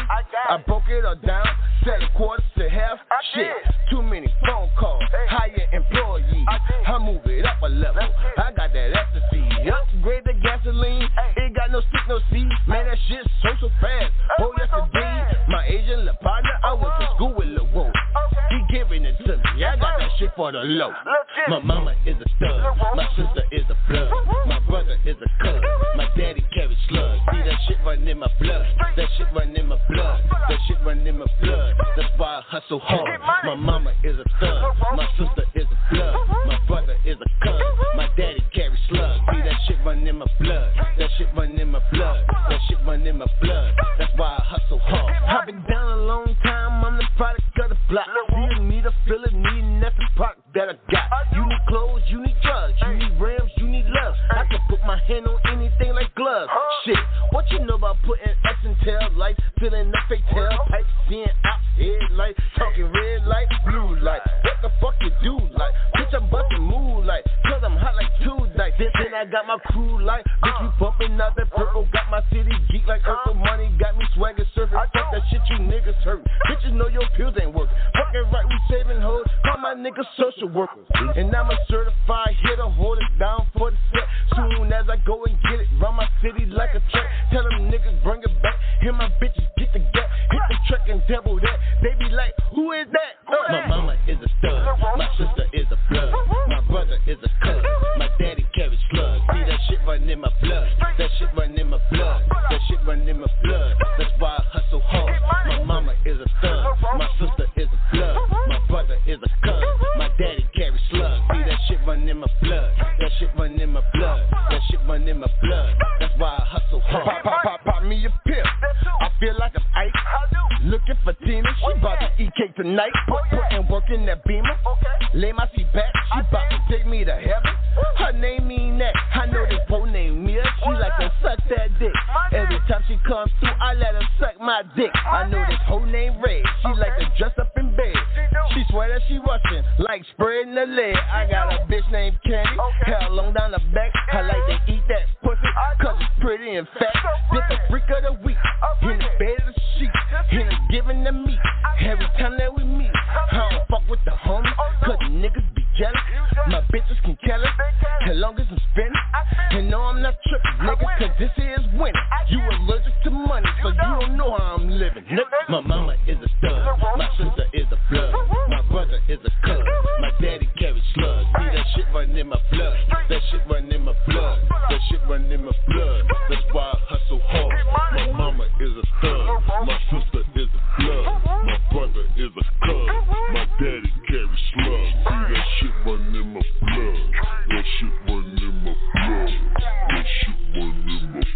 [SPEAKER 2] I broke it all down, set it quarters to half. Shit, too many phone calls, hire employees. I move it up a level. I got that ecstasy. Upgrade the gasoline. Ain't got no stick, no seed. Man, that shit so fast. Oh, yes, indeed. My Asian little partner, I went to school with Lil Whoa. He giving it to me. I got that shit for the low. My mama is a stud. My sister is a blood. My brother is a cuz. My daddy carries slugs. See that shit run in my blood. That shit run in my blood. That shit run in my blood. That's why I hustle hard. My mama is a stud. My sister is a blood. My brother is a cuz. My daddy carries slugs. See that shit run in my blood. That shit run in my blood. That shit run in my blood. That's why I hustle hard. I've been down a long time. I'm the product of the block. You need a feel it, needing that's the product that I got. You need clothes, you need drugs, you need rims, you need love. I can put my hand on anything like gloves. Shit, what you know about putting X in tail lights, filling up fake tailpipes, seeing out headlights, talking red light, blue light. What the fuck you do like? Bitch, I'm busting moonlight, cause I'm hot like two nights. Then I got my crew like, bitch, we bumping out that purple. Got my city geek like Urkel money, got me swagger surfing. Fuck that shit, you niggas hurt. Bitches know your pills ain't working. Fucking right, we saving hoes. Call my niggas social workers. And I'm a certified hitter, hold it down for the set. Soon as I go and get it, run my city like a track. Tell them niggas bring it back. Hear my bitches get the gap. Hit the track and double that. They be like, who is that? My mama is a stud. My sister is a blood. My brother is a cuz. My daddy carries slugs. See that shit run in my blood. That shit run in my blood. That shit run in my blood. That's why I hustle hard. My mama is a stud. My sister is a blood. My brother is a cuz. My daddy carries slugs. See that shit run in my blood. That shit run in my blood. That shit run in my blood. That's why I hustle hard. Pop me a pill. I feel like
[SPEAKER 1] them ice. Looking for Tina, she bout to eat cake tonight. Putting work in that beamer. Lay my seat back, she bout to take me to heaven. Her name mean that, I know this hoe named Mia. She like to suck that dick. Every time she comes through, I let her suck my dick. I know this hoe named Red, she like to dress up in bed. She swear that she Russian, like spreading the leg. I got a bitch named Candy, hair long down the back. I like to eat that pussy, cause it's pretty and fat. Different freak of the week, in the bed of the sheet, in the giving the meat. Every time that we meet, I don't fuck with the homies, cause the niggas be jealous. My bitches can kill it, as long as I'm spinning. And no, I'm not tripping, nigga, cause this is winning. You allergic to money, so you don't know how I'm living, nigga. My mama is a stud, my sister is a blood, my brother is a cub, my daddy carries slugs. See that shit run in my blood, that shit run in my blood, that shit run in my blood. That's why I hustle hard. My mama is a stud, my sister is a blood, my brother is a cub, my daddy carries slugs. See that shit run in my blood, that shit run in my blood, that shit run in my blood.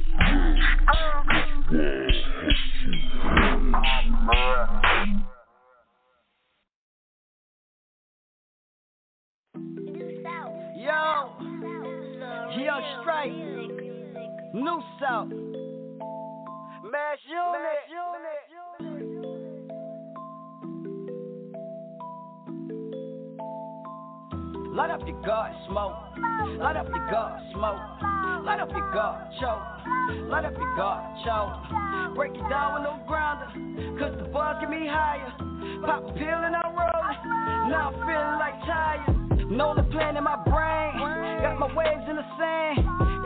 [SPEAKER 5] Yo, straight, New South, Mass Unit. Light up your guard, smoke. Light up your guard, smoke. Light up your guard, choke. Light up your guard, choke. Break it down with no grounder, cause the buzz get me higher. Pop a pill and I'm rolling, now I'm feeling like tired. Know the plan in my brain, got my waves in the sand.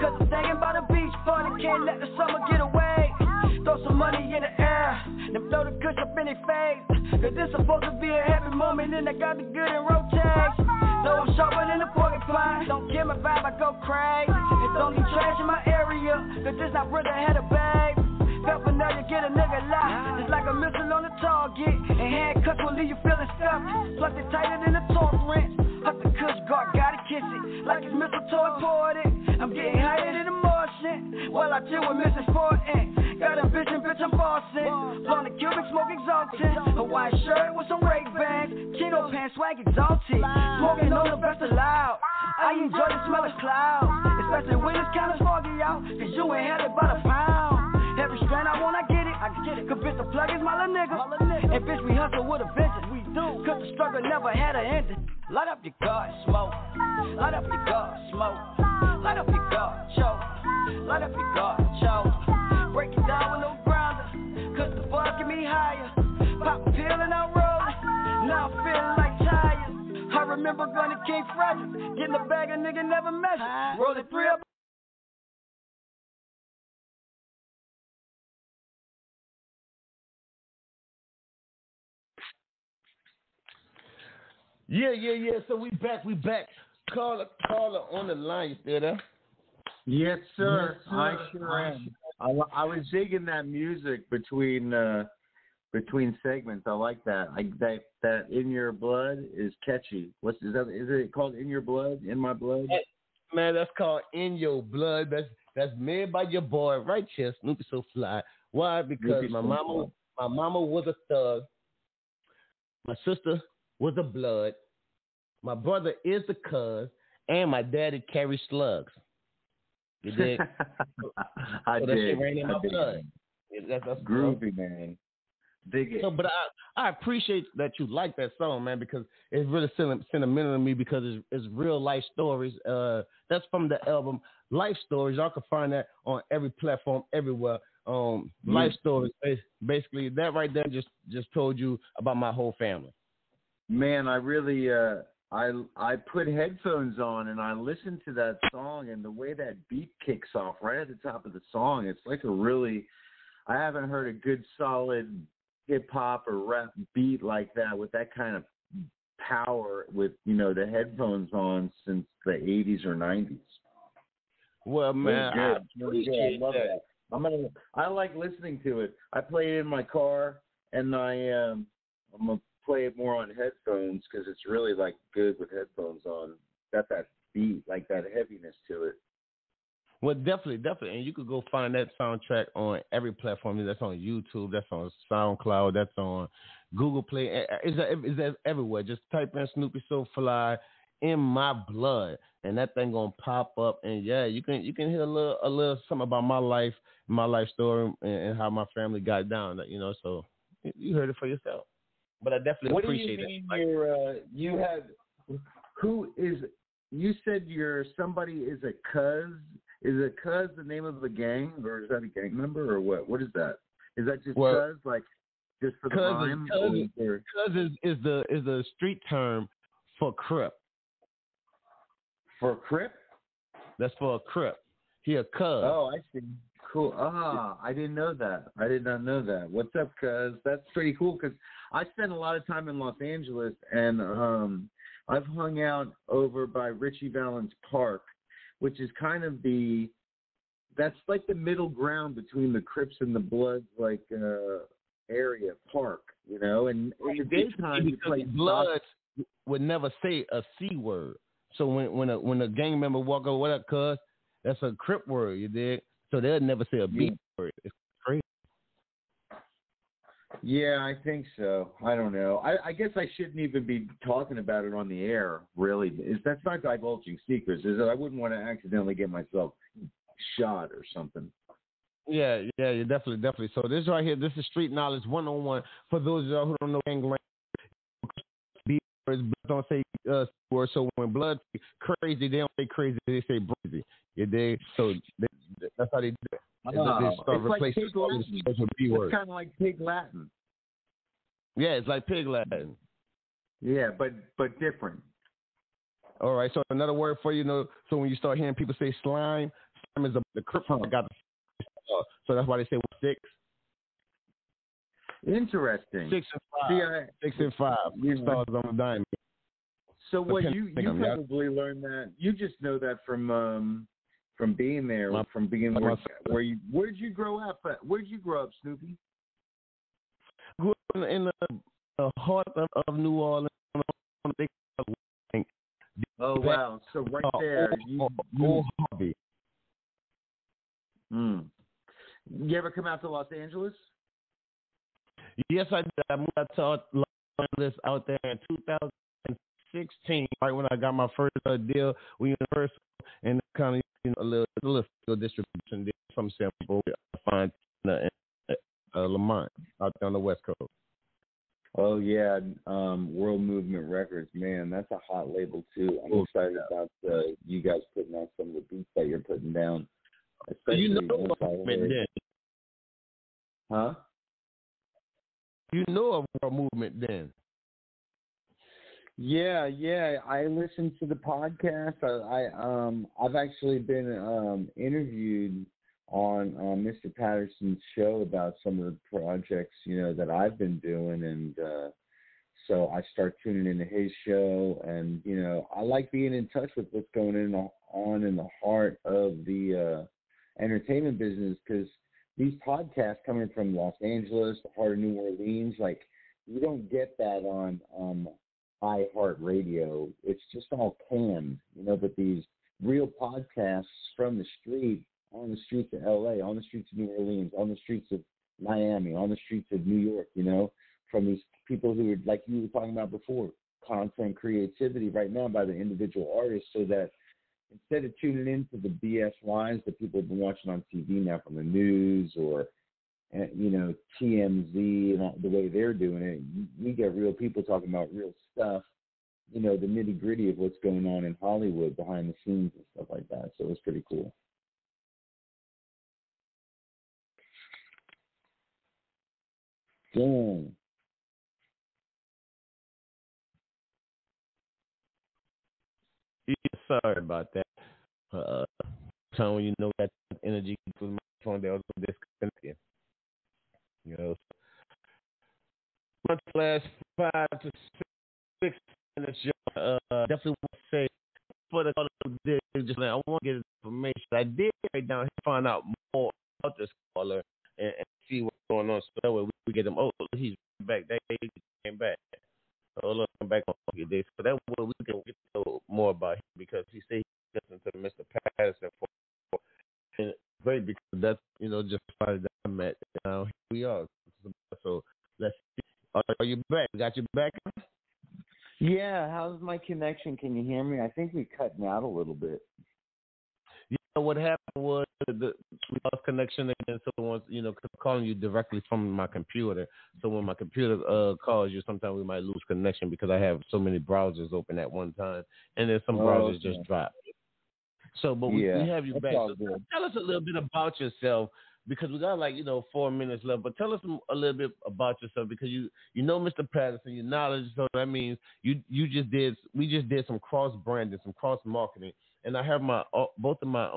[SPEAKER 5] Cause I'm thinking about a beach party, can't let the summer get away. Throw some money in the air, then blow the kush up in their face. Cause this supposed to be a happy moment, and I got the good in rotate. So I'm sharper than a porcupine, don't get my vibe, I go crazy. And don't need trash in my area, cause this not brother had a babe. Paraphernalia get a nigga locked, it's like a missile on the target. And handcuffs will leave you feeling stuffed, plus it's tighter than a torque wrench. Up the kush guard, gotta kiss it, like it's mistletoe imported. I'm getting higher than a Martian, while I deal with misimportant. Got a vision, bitch, I'm bossing. Blowing the cubic, smoke exalted. Hawaiian shirt with some Ray-Bans, chino pants, swag exalted. Smoking on the best allowed. I enjoy the smell of clouds, especially when it's kinda foggy out, cause you ain't had it by the pound. Every strand I want, I get it. Cause bitch, the plug is my little nigga. And bitch, we hustle with a vengeance. We do. Cause the struggle never had an ending. Light up your guard, smoke. Light up your guard, smoke. Light up your guard, choke. Light up your guard, choke. Break it down with no grounder, cause the buzz get me higher. Pop a pill and I'm rolling, now I'm feeling like tired. I remember going to King Frederick, getting a bag a nigga never measured. Rolling 3 up.
[SPEAKER 7] Yeah. So we back. Caller on the line. You still there?
[SPEAKER 6] Yes, sir. I sure am. I was digging that music between segments. I like that. That In Your Blood is catchy. Is it called In Your Blood? In My Blood?
[SPEAKER 7] Man, that's called In Your Blood. That's made by your boy right here, Snoopy SoFly. Why? Because my mama was a thug. My sister was a blood. My brother is a cuz, and my daddy carries slugs. You dig?
[SPEAKER 6] I
[SPEAKER 7] so
[SPEAKER 6] did.
[SPEAKER 7] That shit ran in my blood. That's
[SPEAKER 6] groovy, man. Dig it.
[SPEAKER 7] So, but I appreciate that you like that song, man, because it's really sentimental to me because it's real life stories. That's from the album Life Stories. Y'all can find that on every platform, everywhere. Life Stories, basically that right there just told you about my whole family.
[SPEAKER 6] Man, I really I put headphones on and I listened to that song, and the way that beat kicks off right at the top of the song, it's like I haven't heard a good solid hip hop or rap beat like that with that kind of power with, the headphones on since the 80s or 90s.
[SPEAKER 7] Well, man, I
[SPEAKER 6] appreciate that. I like listening to it. I play it in my car, and I'm gonna play it more on headphones because it's really like good with headphones on. Got that beat, like that heaviness to it.
[SPEAKER 7] Well, definitely, and you could go find that soundtrack on every platform. That's on YouTube, that's on SoundCloud, that's on Google Play. Is that everywhere? Just type in Snoopy SoFly in my blood, and that thing gonna pop up. And yeah, you can hear a little something about my life story, and how my family got down. So you heard it for yourself. But I definitely appreciate it.
[SPEAKER 6] What do you mean? You have who is? You said somebody is a cuz. Is a cuz the name of the gang, or is that a gang member, or what? What is that? Is that just cuz, like just for the rhyme?
[SPEAKER 7] Cuz is the street term for Crip.
[SPEAKER 6] For Crip?
[SPEAKER 7] That's for a Crip. He a cuz.
[SPEAKER 6] Oh, I see. Cool. I didn't know that. I did not know that. What's up, cuz? That's pretty cool because I spend a lot of time in Los Angeles, and I've hung out over by Richie Valens Park, which is kind of that's like the middle ground between the Crips and the Bloods, like area park, and in the daytime you play
[SPEAKER 7] Bloods would never say a C word. So when a gang member walk over, what up, cuz? That's a Crip word, you dig? So they'll never say a B word. It's crazy.
[SPEAKER 6] Yeah, I think so. I don't know. I guess I shouldn't even be talking about it on the air, really. That's not divulging secrets, is it? I wouldn't want to accidentally get myself shot or something.
[SPEAKER 7] Yeah, definitely. So this right here, this is Street Knowledge 101. For those of y'all who don't know gang language, B words don't say words. So when blood crazy, they don't say crazy, they say breezy. You dig? So that's how they do it.
[SPEAKER 6] It's like pig Latin. It's kind of like pig Latin.
[SPEAKER 7] Yeah, it's like pig Latin.
[SPEAKER 6] Yeah, but different.
[SPEAKER 7] All right, so another word for so when you start hearing people say slime is the Crip that got the so that's why they say 6.
[SPEAKER 6] Interesting.
[SPEAKER 7] 6 and 5. 6 and 5. Stars on the diamond.
[SPEAKER 6] So what you probably learned that you just know that from being there, from being where did you grow up? Where did you grow up, Snoopy?
[SPEAKER 7] Grew up in the heart of New Orleans.
[SPEAKER 6] Oh wow! So right there,
[SPEAKER 7] hobby.
[SPEAKER 6] You ever come out to Los Angeles?
[SPEAKER 7] Yes, I did. I moved out to Los Angeles out there in 2016, right when I got my first deal with Universal, and kind of a little distribution deal, some sample I find in Lamont out there on the West Coast.
[SPEAKER 6] Oh yeah, World Movement Records, man, that's a hot label too. I'm excited about you guys putting out some of the beats that you're putting down. Especially
[SPEAKER 7] Movement then.
[SPEAKER 6] Huh?
[SPEAKER 7] You know of World Movement then.
[SPEAKER 6] Yeah. I listened to the podcast. I've actually been interviewed on Mr. Patterson's show about some of the projects that I've been doing, and so I start tuning into his show, and I like being in touch with what's going on in the heart of the entertainment business, because these podcasts coming from Los Angeles, the heart of New Orleans, like you don't get that on iHeartRadio. It's just all canned, but these real podcasts from the street, on the streets of LA, on the streets of New Orleans, on the streets of Miami, on the streets of New York, from these people who are, like you were talking about before, content creativity right now by the individual artists, so that instead of tuning into the BS lines that people have been watching on TV now from the news or, TMZ and the way they're doing it, we get real people talking about real stuff, the nitty gritty of what's going on in Hollywood behind the scenes and stuff like that. So it's pretty cool. Damn.
[SPEAKER 7] Yeah, sorry about that. Tone, that energy through my phone, they also disconnected. Much last 5 to 6 minutes. Definitely want to say for the caller just I want to get information. I did write down and find out more about this caller and see what's going on. So that way we get him. Oh, he's back. They came back. So look, I'm back on your day. So that way we can get to know more about him, because he said he listened to Mr. Patterson for because that's just somebody that I met. Now here we are. So let's see. Are you back? Got you back?
[SPEAKER 6] Yeah. How's my connection? Can you hear me? I think we're cutting out a little bit.
[SPEAKER 7] Yeah. What happened was we lost connection again. So once calling you directly from my computer. So when my computer calls you, sometimes we might lose connection because I have so many browsers open at one time, and then some browsers just drop. So, but we have you back. So tell us a little bit about yourself, because we got 4 minutes left. But tell us a little bit about yourself, because you know Mr. Patterson, your knowledge. So that means we just did some cross branding, some cross marketing, and I have both of my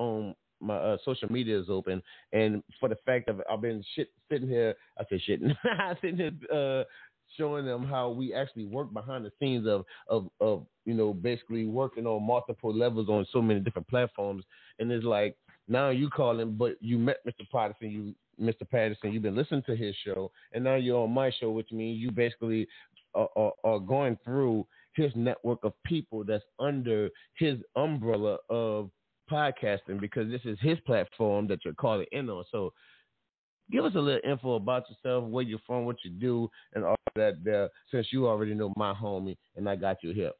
[SPEAKER 7] social media is open. And for the fact that I've been sitting here showing them how we actually work behind the scenes of basically working on multiple levels on so many different platforms. And it's like, now you calling, but you met Mr. Patterson, you've been listening to his show, and now you're on my show, which means you basically are going through his network of people that's under his umbrella of podcasting, because this is his platform that you're calling in on. So give us a little info about yourself, where you're from, what you do, and all that there, since you already know my homie and I got you here.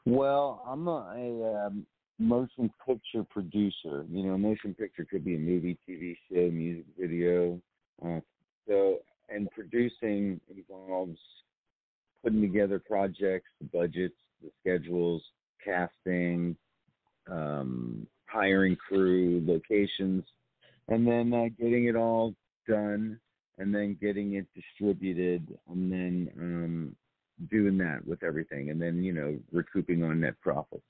[SPEAKER 6] Well, I'm a motion picture producer. Motion picture could be a movie, TV show, music video. And producing involves putting together projects, the budgets, the schedules, casting, hiring crew, locations, and then getting it all done, and then getting it distributed, and then doing that with everything, and then, recouping on net profits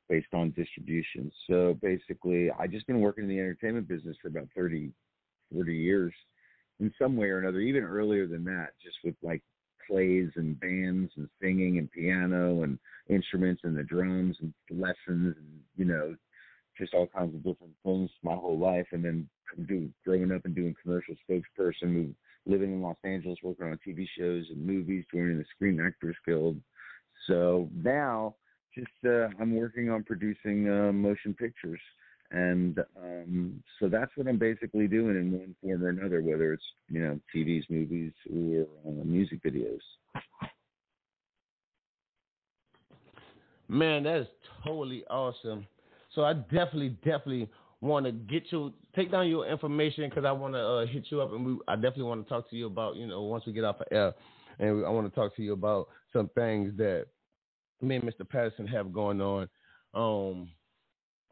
[SPEAKER 6] based on distribution. So basically, I just been working in the entertainment business for about 40 years in some way or another, even earlier than that, just with plays and bands and singing and piano and instruments and the drums and lessons and, just all kinds of different things my whole life. And then growing up and doing commercial spokesperson, living in Los Angeles, working on TV shows and movies, joining the Screen Actors Guild. So now I'm working on producing motion pictures. And so that's what I'm basically doing in one form or another, whether it's, TVs, movies, or music videos.
[SPEAKER 7] Man, that is totally awesome. So I definitely want to take down your information, because I want to hit you up, and I definitely want to talk to you about, once we get off the air, and I want to talk to you about some things that me and Mr. Patterson have going on.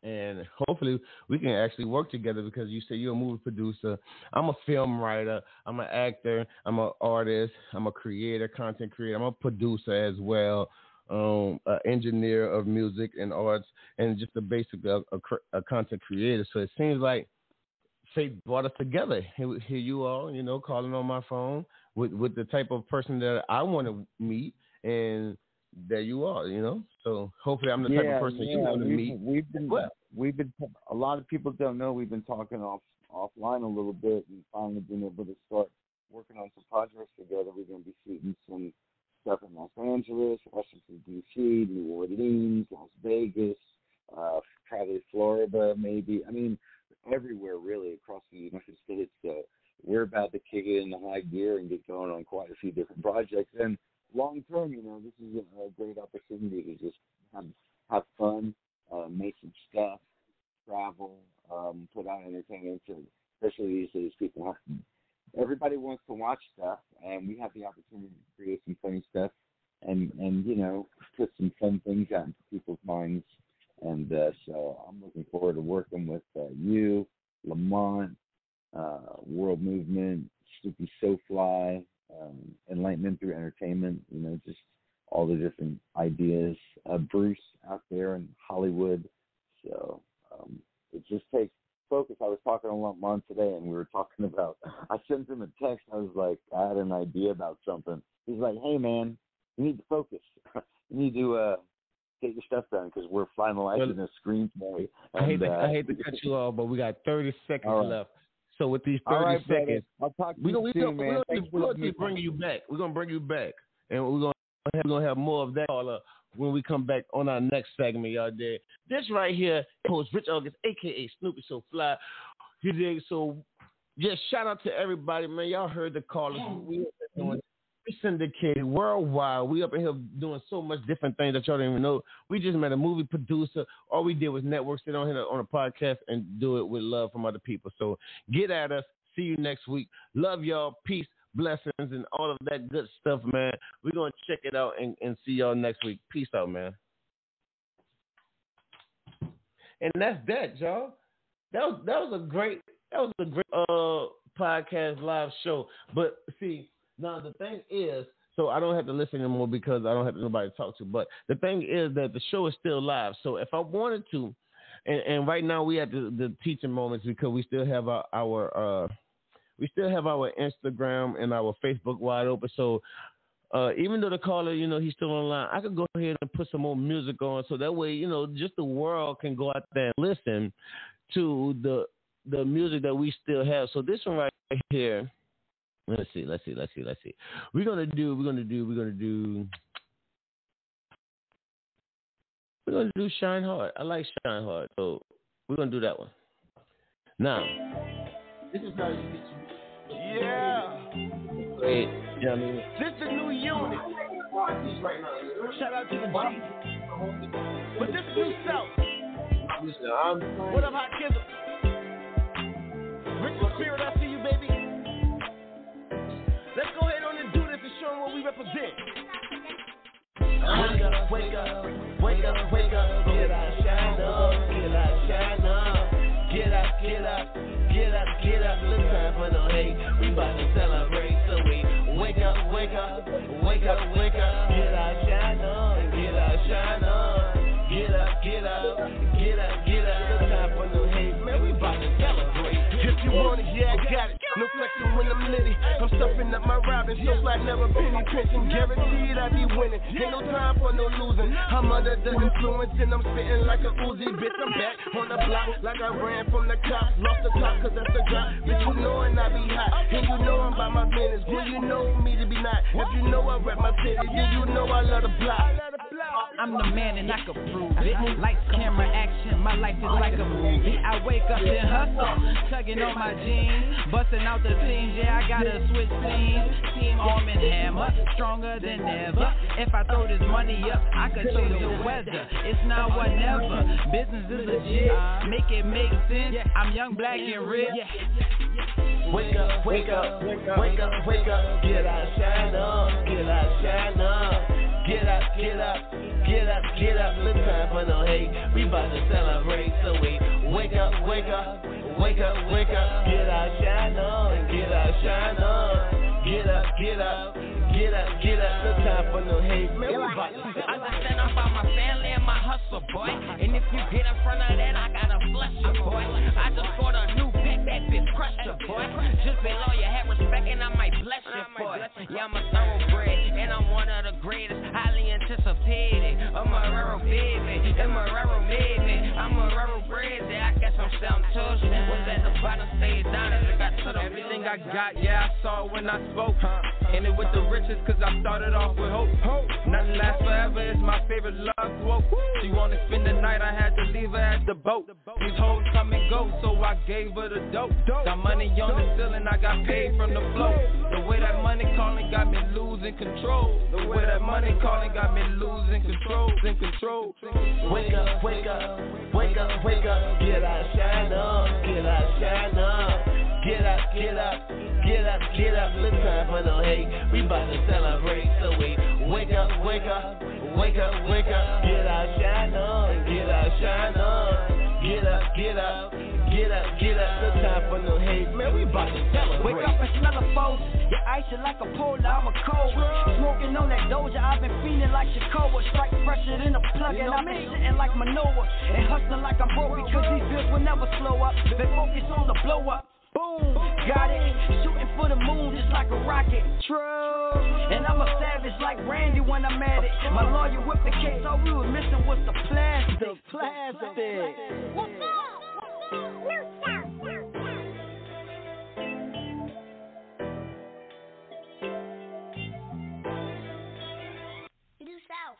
[SPEAKER 7] And hopefully we can actually work together, because you say you're a movie producer. I'm a film writer. I'm an actor. I'm an artist. I'm a creator, content creator. I'm a producer as well. An engineer of music and arts, and just a basic a content creator. So it seems like fate brought us together. Here you are, calling on my phone with the type of person that I want to meet, and there you are, So hopefully I'm the type of person you want to meet.
[SPEAKER 6] We've been. A lot of people don't know we've been talking offline a little bit, and finally been able to start working on some projects together. We're going to be shooting some stuff in Los Angeles, Washington, D.C., New Orleans, Las Vegas, probably Florida, maybe. I mean, everywhere, really, across the United States. So we're about to kick it into high gear and get going on quite a few different projects. And long term, this is a great opportunity to just have fun, make some stuff, travel, put out entertainment. Especially these days, everybody wants to watch stuff, and we have the opportunity to create some funny stuff and put some fun things out into people's minds. And so I'm looking forward to working with you, Lamont, World Movement, Snoopy SoFly, Enlightenment Through Entertainment, just all the different ideas. Bruce out there in Hollywood. So it just takes focus. I was talking to Lamont today, and we were talking about, I sent him a text. I was like, I had an idea about something. He's like, hey, man, you need to focus. You need to get your stuff done, because we're finalizing a screenplay.
[SPEAKER 7] I hate to cut you off, but we got 30 seconds left. So with these 30 seconds,
[SPEAKER 6] I'll talk to you soon, man.
[SPEAKER 7] We're going to bring you back. We're going to bring you back, and we're going to have more of that when we come back on our next segment, y'all dig. This right here, host Rich August, a.k.a. Snoopy SoFly. You dig? So, just shout out to everybody, man. Y'all heard the callers. We syndicated worldwide. We up in here doing so much different things that y'all didn't even know. We just met a movie producer. All we did was network, sit on here on a podcast and do it with love from other people. So get at us. See you next week. Love y'all. Peace, blessings, and all of that good stuff, man. We're going to check it out and see y'all next week. Peace out, man. And that's that, y'all. That was a great podcast live show. But see, now, the thing is, so I don't have to listen anymore because I don't have nobody to talk to. But the thing is that the show is still live. So if I wanted to, and right now we at the teaching moments because we still have our Instagram and our Facebook wide open. So even though the caller, he's still online, I could go ahead and put some more music on. So that way, just the world can go out there and listen to the music that we still have. So this one right here. Let's see. We're gonna do Shine Hard. I like Shine Hard, so we're gonna do that one. Now, this is how you get you.
[SPEAKER 1] Yeah.
[SPEAKER 7] Great. You know what I mean?
[SPEAKER 1] This the new unit. Shout out to the G. But this is new South. What up, Hot Kizzle? Richard Spirit, I see you, baby. Let's go ahead on and do this and show them what we represent. Wake up, wake up, wake up, wake up. Get out, shine up, get out, shine up. Get up, get up, get up, get up. Look time for no hate. We about to celebrate, so we wake up, wake up, wake up, wake up. Get out, shine up, get out, shine up. Get up, get up, get up, get up. Look time for no hate, man. We about to celebrate. If you want it, yeah, I got it. No flexing when I'm litty. I'm stuffing up my robin, so fly, never penny pinching. Guaranteed I be winning. Ain't no time for no losing. I'm under the influence and I'm spitting like a Uzi. Bitch, I'm back on the block like I ran from the cops. Lost the top cause that's the drop. Bitch, you know and I be hot. And you know I'm about my business. When you know me to be not. If you know I rep my city, then you know I love the block.
[SPEAKER 11] I'm the man and I can prove it. Lights, camera, action, my life is like a movie. I wake up and hustle, tugging on my jeans, busting out the seams. Yeah, I gotta switch scenes. Team Arm and Hammer, stronger than ever. If I throw this money up, I could change the weather. It's now or never. Business is legit. Make it make sense. I'm young, black, and rich.
[SPEAKER 1] Wake up, wake up, wake up, wake up. Get out, shine up, get out, shine up. Get up, get up, get up, get up. Look time for no hate. We about to celebrate, so we wake up, wake up, wake up, wake up. Get out, shine on, get out, shine on. Get up, get up, get up, get up. Look time for no hate. Man, we about to celebrate.
[SPEAKER 11] Understand I'm about my family and my hustle, boy. And if you get in front of that, I gotta flush you, boy. I just bought a new pick, that bitch crushed you, boy. Just below you, have respect and I might bless you, boy. Yeah, I'm a thoroughbred and I'm one of the greatest. Highly anticipated. I'm a Marrero baby. I'm a Marrero baby. I'm a Marrero crazy. I guess I'm selling tuition. Was at the bottom, stayed down as I got to the
[SPEAKER 12] everything I got, yeah, I saw it when I spoke. And it with the riches, cause I started off with hope. Nothing lasts forever, it's my favorite love quote. She wanna spend the night, I had to leave her at the boat. These hoes come and go, so I gave her the dope. Got money on the ceiling, I got paid from the flow. The way that money calling got me losing control. The way that money calling got me losing control. In control.
[SPEAKER 1] Wake up, wake up, wake up, wake up. Get out, shine up, get out, shine up. Get up, get up, get up, get up. Look time for no hate. We bout to celebrate, so we wake up, wake up, wake up, wake up. Get out, shine on, get out, shine on. Get up, get up, get up, get up. Look time for no hate, man. We bout to celebrate.
[SPEAKER 5] Wake up and smell the folks. Your ice is like a polar, I'm a cold. Smoking on that Doja, I've been feeling like Shakoa. Strike fresher than a plug, and I've been sitting like Manoa. And hustling like I'm broke because these bills will never slow up. They focus on the blow up. Boom, got it. Shooting for the moon just like a rocket. True. And I'm a savage like Randy when I'm at it. My lawyer whipped the case, all we was missing was the plastic. Plastic.
[SPEAKER 8] What's up? Do south.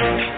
[SPEAKER 13] Bye.